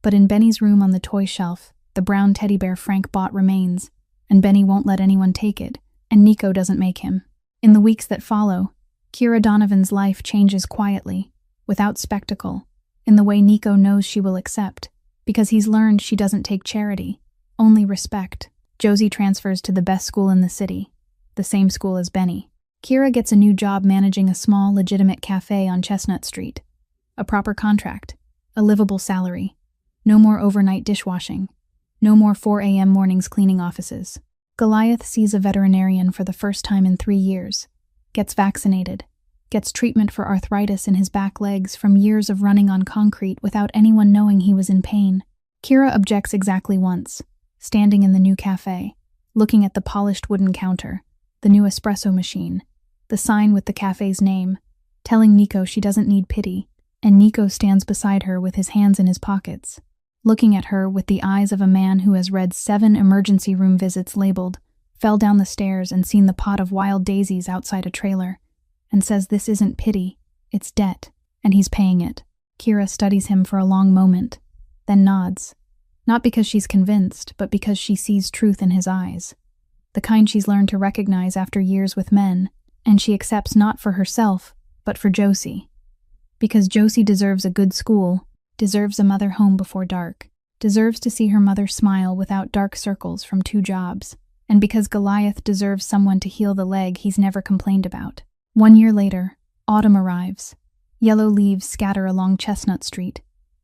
But in Benny's room on the toy shelf, the brown teddy bear Frank bought remains, and Benny won't let anyone take it, and Nico doesn't make him. In the weeks that follow, Kira Donovan's life changes quietly, without spectacle, in the way Nico knows she will accept, because he's learned she doesn't take charity, only respect. Josie transfers to the best school in the city, the same school as Benny. Kira gets a new job managing a small, legitimate cafe on Chestnut Street. A proper contract, a livable salary, no more overnight dishwashing, no more 4 a.m. mornings cleaning offices. Goliath sees a veterinarian for the first time in 3 years, gets vaccinated, gets treatment for arthritis in his back legs from years of running on concrete without anyone knowing he was in pain. Kira objects exactly once, standing in the new cafe, looking at the polished wooden counter, the new espresso machine, the sign with the cafe's name, telling Nico she doesn't need pity, and Nico stands beside her with his hands in his pockets, looking at her with the eyes of a man who has read 7 emergency room visits labeled, fell down the stairs and seen the pot of wild daisies outside a trailer, and says this isn't pity, it's debt, and he's paying it. Kira studies him for a long moment, then nods, not because she's convinced, but because she sees truth in his eyes, the kind she's learned to recognize after years with men, And she accepts not for herself, but for Josie. Because Josie deserves a good school, deserves a mother home before dark, deserves to see her mother smile without dark circles from 2 jobs, and because Goliath deserves someone to heal the leg he's never complained about. 1 year later, autumn arrives. Yellow leaves scatter along Chestnut Street,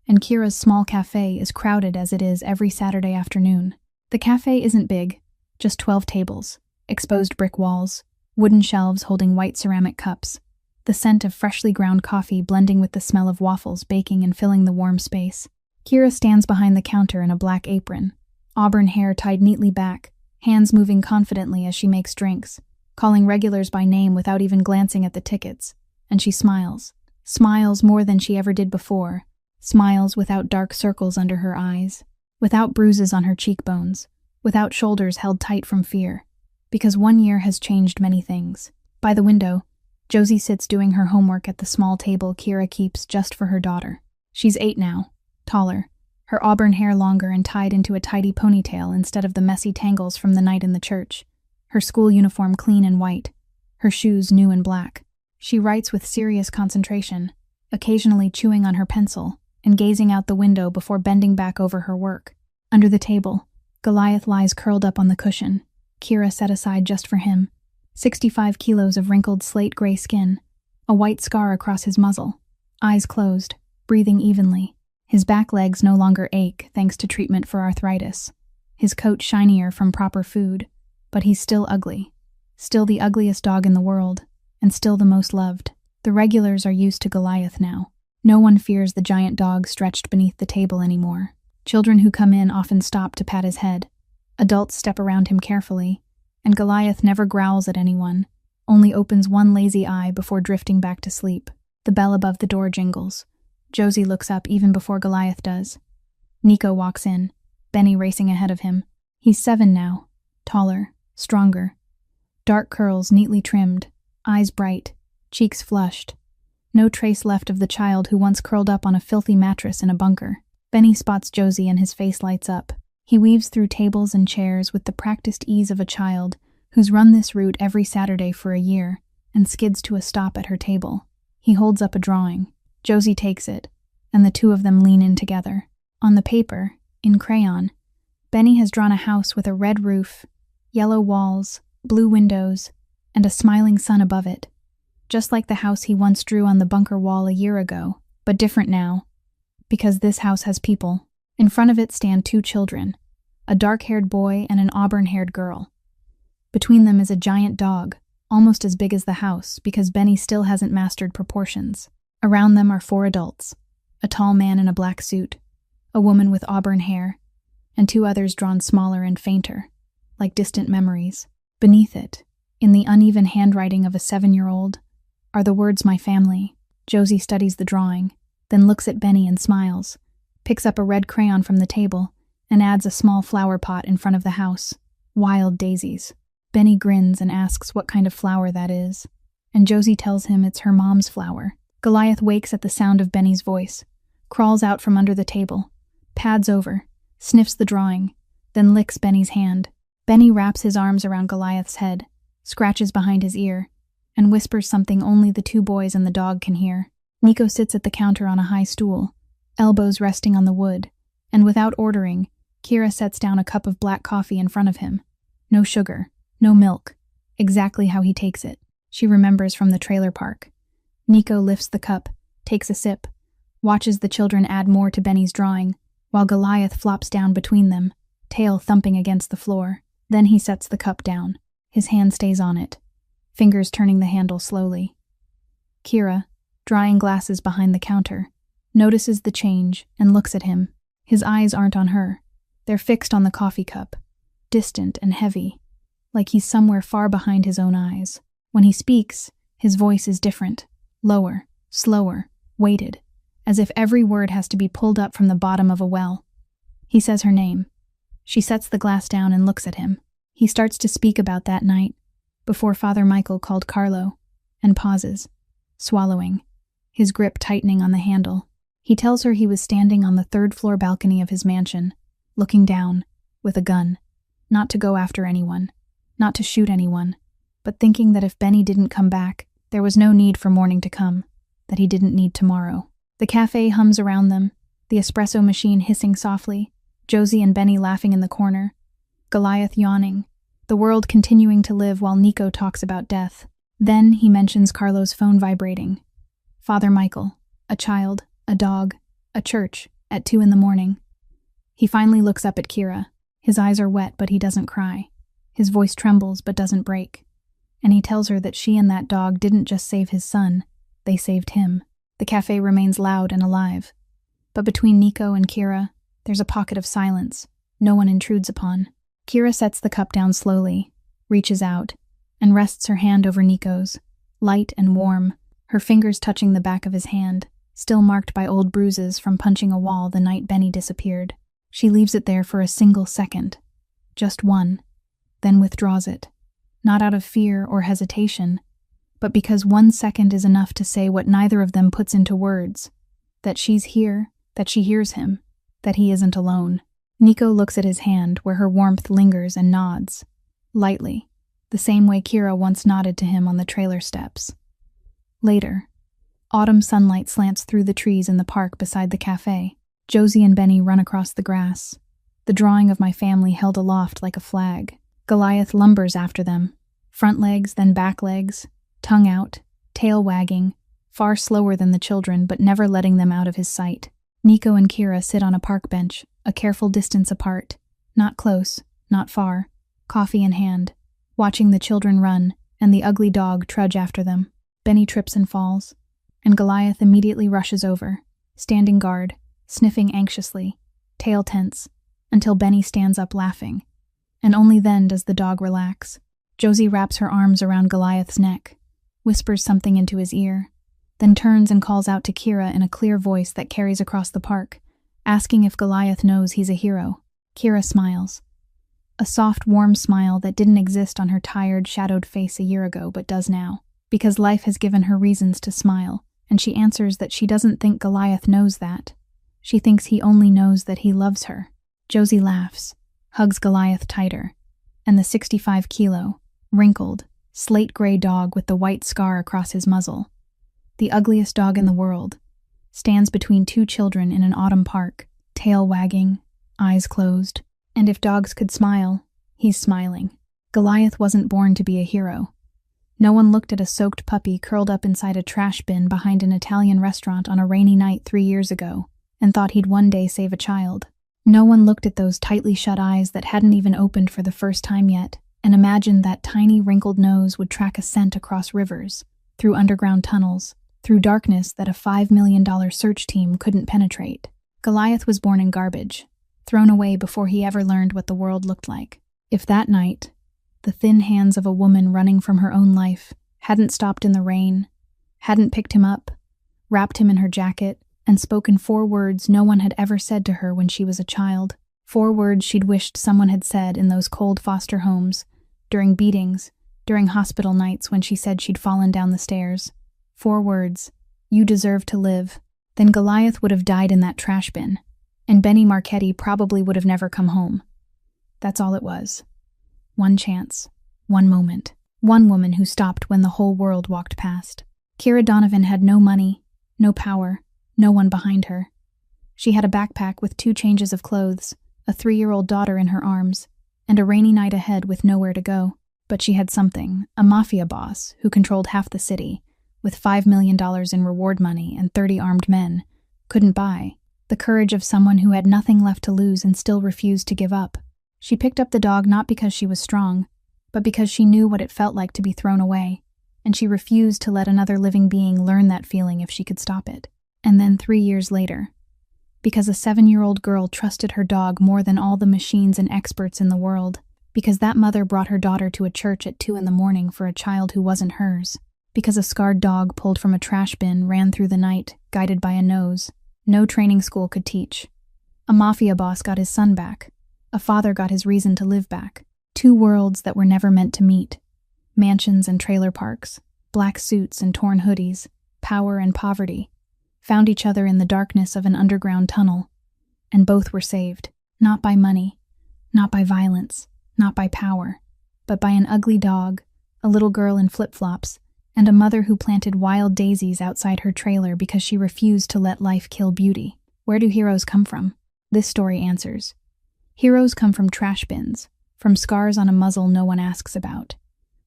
and Kira's small cafe is crowded as it is every Saturday afternoon. The cafe isn't big, just 12 tables, exposed brick walls, wooden shelves holding white ceramic cups, the scent of freshly ground coffee blending with the smell of waffles baking and filling the warm space. Kira stands behind the counter in a black apron, auburn hair tied neatly back, hands moving confidently as she makes drinks, calling regulars by name without even glancing at the tickets, and she smiles. Smiles more than she ever did before, smiles without dark circles under her eyes, without bruises on her cheekbones, without shoulders held tight from fear, because 1 year has changed many things. By the window, Josie sits doing her homework at the small table Kira keeps just for her daughter. She's 8 now, taller, her auburn hair longer and tied into a tidy ponytail instead of the messy tangles from the night in the church, her school uniform clean and white, her shoes new and black. She writes with serious concentration, occasionally chewing on her pencil and gazing out the window before bending back over her work. Under the table, Goliath lies curled up on the cushion, Kira set aside just for him. 65 kilos of wrinkled slate-gray skin, a white scar across his muzzle, eyes closed, breathing evenly. His back legs no longer ache thanks to treatment for arthritis. His coat shinier from proper food, but he's still ugly. Still the ugliest dog in the world, and still the most loved. The regulars are used to Goliath now. No one fears the giant dog stretched beneath the table anymore. Children who come in often stop to pat his head. Adults step around him carefully, and Goliath never growls at anyone, only opens one lazy eye before drifting back to sleep. The bell above the door jingles. Josie looks up even before Goliath does. Nico walks in, Benny racing ahead of him. He's 7 now, taller, stronger. Dark curls neatly trimmed, eyes bright, cheeks flushed. No trace left of the child who once curled up on a filthy mattress in a bunker. Benny spots Josie and his face lights up. He weaves through tables and chairs with the practiced ease of a child who's run this route every Saturday for a year and skids to a stop at her table. He holds up a drawing. Josie takes it, and the two of them lean in together. On the paper, in crayon, Benny has drawn a house with a red roof, yellow walls, blue windows, and a smiling sun above it. Just like the house he once drew on the bunker wall a year ago, but different now, because this house has people. In front of it stand 2 children, a dark-haired boy and an auburn-haired girl. Between them is a giant dog, almost as big as the house because Benny still hasn't mastered proportions. Around them are 4 adults, a tall man in a black suit, a woman with auburn hair, and 2 others drawn smaller and fainter, like distant memories. Beneath it, in the uneven handwriting of a 7-year-old, are the words "my family." Josie studies the drawing, then looks at Benny and smiles, picks up a red crayon from the table, and adds a small flower pot in front of the house. Wild daisies. Benny grins and asks what kind of flower that is, and Josie tells him it's her mom's flower. Goliath wakes at the sound of Benny's voice, crawls out from under the table, pads over, sniffs the drawing, then licks Benny's hand. Benny wraps his arms around Goliath's head, scratches behind his ear, and whispers something only the 2 boys and the dog can hear. Nico sits at the counter on a high stool, elbows resting on the wood, and without ordering, Kira sets down a cup of black coffee in front of him. No sugar, no milk, exactly how he takes it. She remembers from the trailer park. Nico lifts the cup, takes a sip, watches the children add more to Benny's drawing, while Goliath flops down between them, tail thumping against the floor. Then he sets the cup down. His hand stays on it, fingers turning the handle slowly. Kira, drying glasses behind the counter, notices the change and looks at him. His eyes aren't on her. They're fixed on the coffee cup, distant and heavy, like he's somewhere far behind his own eyes. When he speaks, his voice is different, lower, slower, weighted, as if every word has to be pulled up from the bottom of a well. He says her name. She sets the glass down and looks at him. He starts to speak about that night, before Father Michael called Carlo, and pauses, swallowing, his grip tightening on the handle. He tells her he was standing on the 3rd-floor balcony of his mansion, looking down, with a gun, not to go after anyone, not to shoot anyone, but thinking that if Benny didn't come back, there was no need for morning to come, that he didn't need tomorrow. The cafe hums around them, the espresso machine hissing softly, Josie and Benny laughing in the corner, Goliath yawning, the world continuing to live while Nico talks about death. Then he mentions Carlo's phone vibrating. Father Michael, a child, a dog, a church, at 2 a.m. He finally looks up at Kira. His eyes are wet, but he doesn't cry. His voice trembles, but doesn't break. And he tells her that she and that dog didn't just save his son, they saved him. The cafe remains loud and alive. But between Nico and Kira, there's a pocket of silence no one intrudes upon. Kira sets the cup down slowly, reaches out, and rests her hand over Nico's, light and warm, her fingers touching the back of his hand, still marked by old bruises from punching a wall the night Benny disappeared. She leaves it there for a single second, just one, then withdraws it, not out of fear or hesitation, but because 1 second is enough to say what neither of them puts into words, that she's here, that she hears him, that he isn't alone. Nico looks at his hand where her warmth lingers and nods, lightly, the same way Kira once nodded to him on the trailer steps. Later, autumn sunlight slants through the trees in the park beside the cafe. Josie and Benny run across the grass, the drawing of my family held aloft like a flag. Goliath lumbers after them, front legs, then back legs, tongue out, tail wagging, far slower than the children but never letting them out of his sight. Nico and Kira sit on a park bench, a careful distance apart, not close, not far, coffee in hand, watching the children run and the ugly dog trudge after them. Benny trips and falls, and Goliath immediately rushes over, standing guard, sniffing anxiously, tail tense, until Benny stands up laughing, and only then does the dog relax. Josie wraps her arms around Goliath's neck, whispers something into his ear, then turns and calls out to Kira in a clear voice that carries across the park, asking if Goliath knows he's a hero. Kira smiles. A soft, warm smile that didn't exist on her tired, shadowed face a year ago but does now, because life has given her reasons to smile, and she answers that she doesn't think Goliath knows that. She thinks he only knows that he loves her. Josie laughs, hugs Goliath tighter, and the 65-kilo, wrinkled, slate-gray dog with the white scar across his muzzle, the ugliest dog in the world, stands between two children in an autumn park, tail wagging, eyes closed. And if dogs could smile, he's smiling. Goliath wasn't born to be a hero. No one looked at a soaked puppy curled up inside a trash bin behind an Italian restaurant on a rainy night 3 years ago and thought he'd one day save a child. No one looked at those tightly shut eyes that hadn't even opened for the first time yet and imagined that tiny wrinkled nose would track a scent across rivers, through underground tunnels, through darkness that a $5 million search team couldn't penetrate. Goliath was born in garbage, thrown away before he ever learned what the world looked like. If that night, the thin hands of a woman running from her own life hadn't stopped in the rain, hadn't picked him up, wrapped him in her jacket, and spoken 4 words no one had ever said to her when she was a child, 4 words she'd wished someone had said in those cold foster homes, during beatings, during hospital nights when she said she'd fallen down the stairs. 4 words, "You deserve to live." Then Goliath would have died in that trash bin, and Benny Marchetti probably would have never come home. That's all it was. 1 chance, 1 moment, 1 woman who stopped when the whole world walked past. Kira Donovan had no money, no power, no one behind her. She had a backpack with 2 changes of clothes, a 3-year-old daughter in her arms, and a rainy night ahead with nowhere to go. But she had something, a Mafia boss who controlled half the city, with $5 million in reward money and 30 armed men, couldn't buy. The courage of someone who had nothing left to lose and still refused to give up. She picked up the dog not because she was strong, but because she knew what it felt like to be thrown away, and she refused to let another living being learn that feeling if she could stop it. And then 3 years later, because a 7-year-old girl trusted her dog more than all the machines and experts in the world, because that mother brought her daughter to a church at 2 a.m. for a child who wasn't hers, because a scarred dog pulled from a trash bin ran through the night, guided by a nose no training school could teach. A Mafia boss got his son back. A father got his reason to live back. 2 worlds that were never meant to meet. Mansions and trailer parks, black suits and torn hoodies, power and poverty, found each other in the darkness of an underground tunnel, and both were saved, not by money, not by violence, not by power, but by an ugly dog, a little girl in flip-flops, and a mother who planted wild daisies outside her trailer because she refused to let life kill beauty. Where do heroes come from? This story answers. Heroes come from trash bins, from scars on a muzzle no one asks about,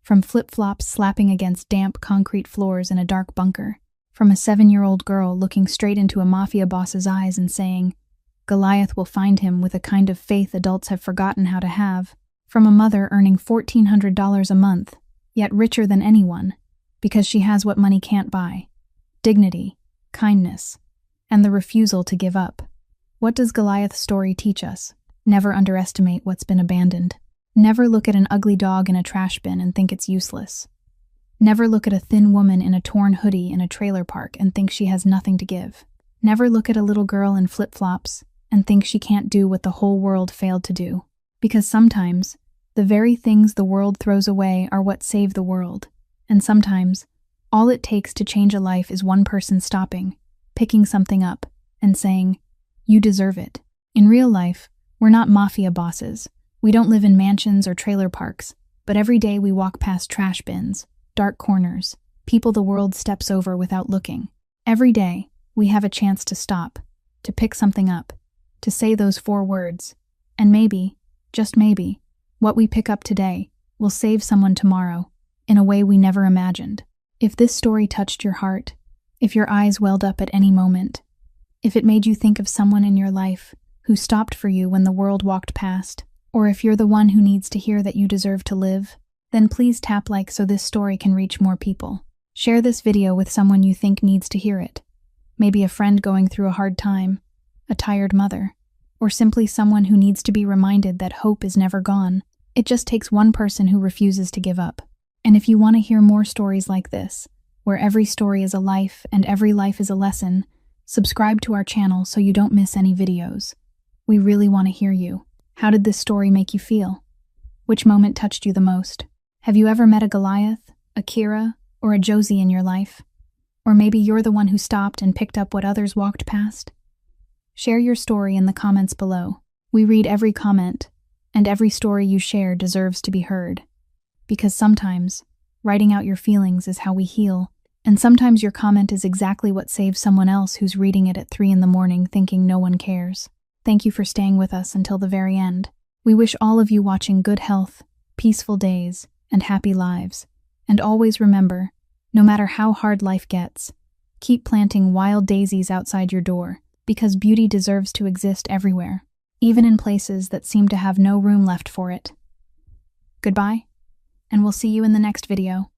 from flip-flops slapping against damp concrete floors in a dark bunker, from a 7-year-old girl looking straight into a mafia boss's eyes and saying, Goliath will find him, with a kind of faith adults have forgotten how to have, from a mother earning $1,400 a month, yet richer than anyone, because she has what money can't buy: dignity, kindness, and the refusal to give up. What does Goliath's story teach us? Never underestimate what's been abandoned. Never look at an ugly dog in a trash bin and think it's useless. Never look at a thin woman in a torn hoodie in a trailer park and think she has nothing to give. Never look at a little girl in flip-flops and think she can't do what the whole world failed to do. Because sometimes, the very things the world throws away are what save the world. And sometimes, all it takes to change a life is one person stopping, picking something up, and saying, "You deserve it." In real life, we're not mafia bosses. We don't live in mansions or trailer parks, but every day we walk past trash bins, dark corners, people the world steps over without looking. Every day, we have a chance to stop, to pick something up, to say those 4 words. And maybe, just maybe, what we pick up today will save someone tomorrow in a way we never imagined. If this story touched your heart, if your eyes welled up at any moment, if it made you think of someone in your life who stopped for you when the world walked past, or if you're the one who needs to hear that you deserve to live, then please tap like so this story can reach more people. Share this video with someone you think needs to hear it. Maybe a friend going through a hard time, a tired mother, or simply someone who needs to be reminded that hope is never gone. It just takes one person who refuses to give up. And if you want to hear more stories like this, where every story is a life and every life is a lesson, subscribe to our channel so you don't miss any videos. We really want to hear you. How did this story make you feel? Which moment touched you the most? Have you ever met a Goliath, a Kira, or a Josie in your life? Or maybe you're the one who stopped and picked up what others walked past? Share your story in the comments below. We read every comment, and every story you share deserves to be heard. Because sometimes, writing out your feelings is how we heal, and sometimes your comment is exactly what saves someone else who's reading it at 3 in the morning thinking no one cares. Thank you for staying with us until the very end. We wish all of you watching good health, peaceful days, and happy lives. And always remember, no matter how hard life gets, keep planting wild daisies outside your door, because beauty deserves to exist everywhere, even in places that seem to have no room left for it. Goodbye, and we'll see you in the next video.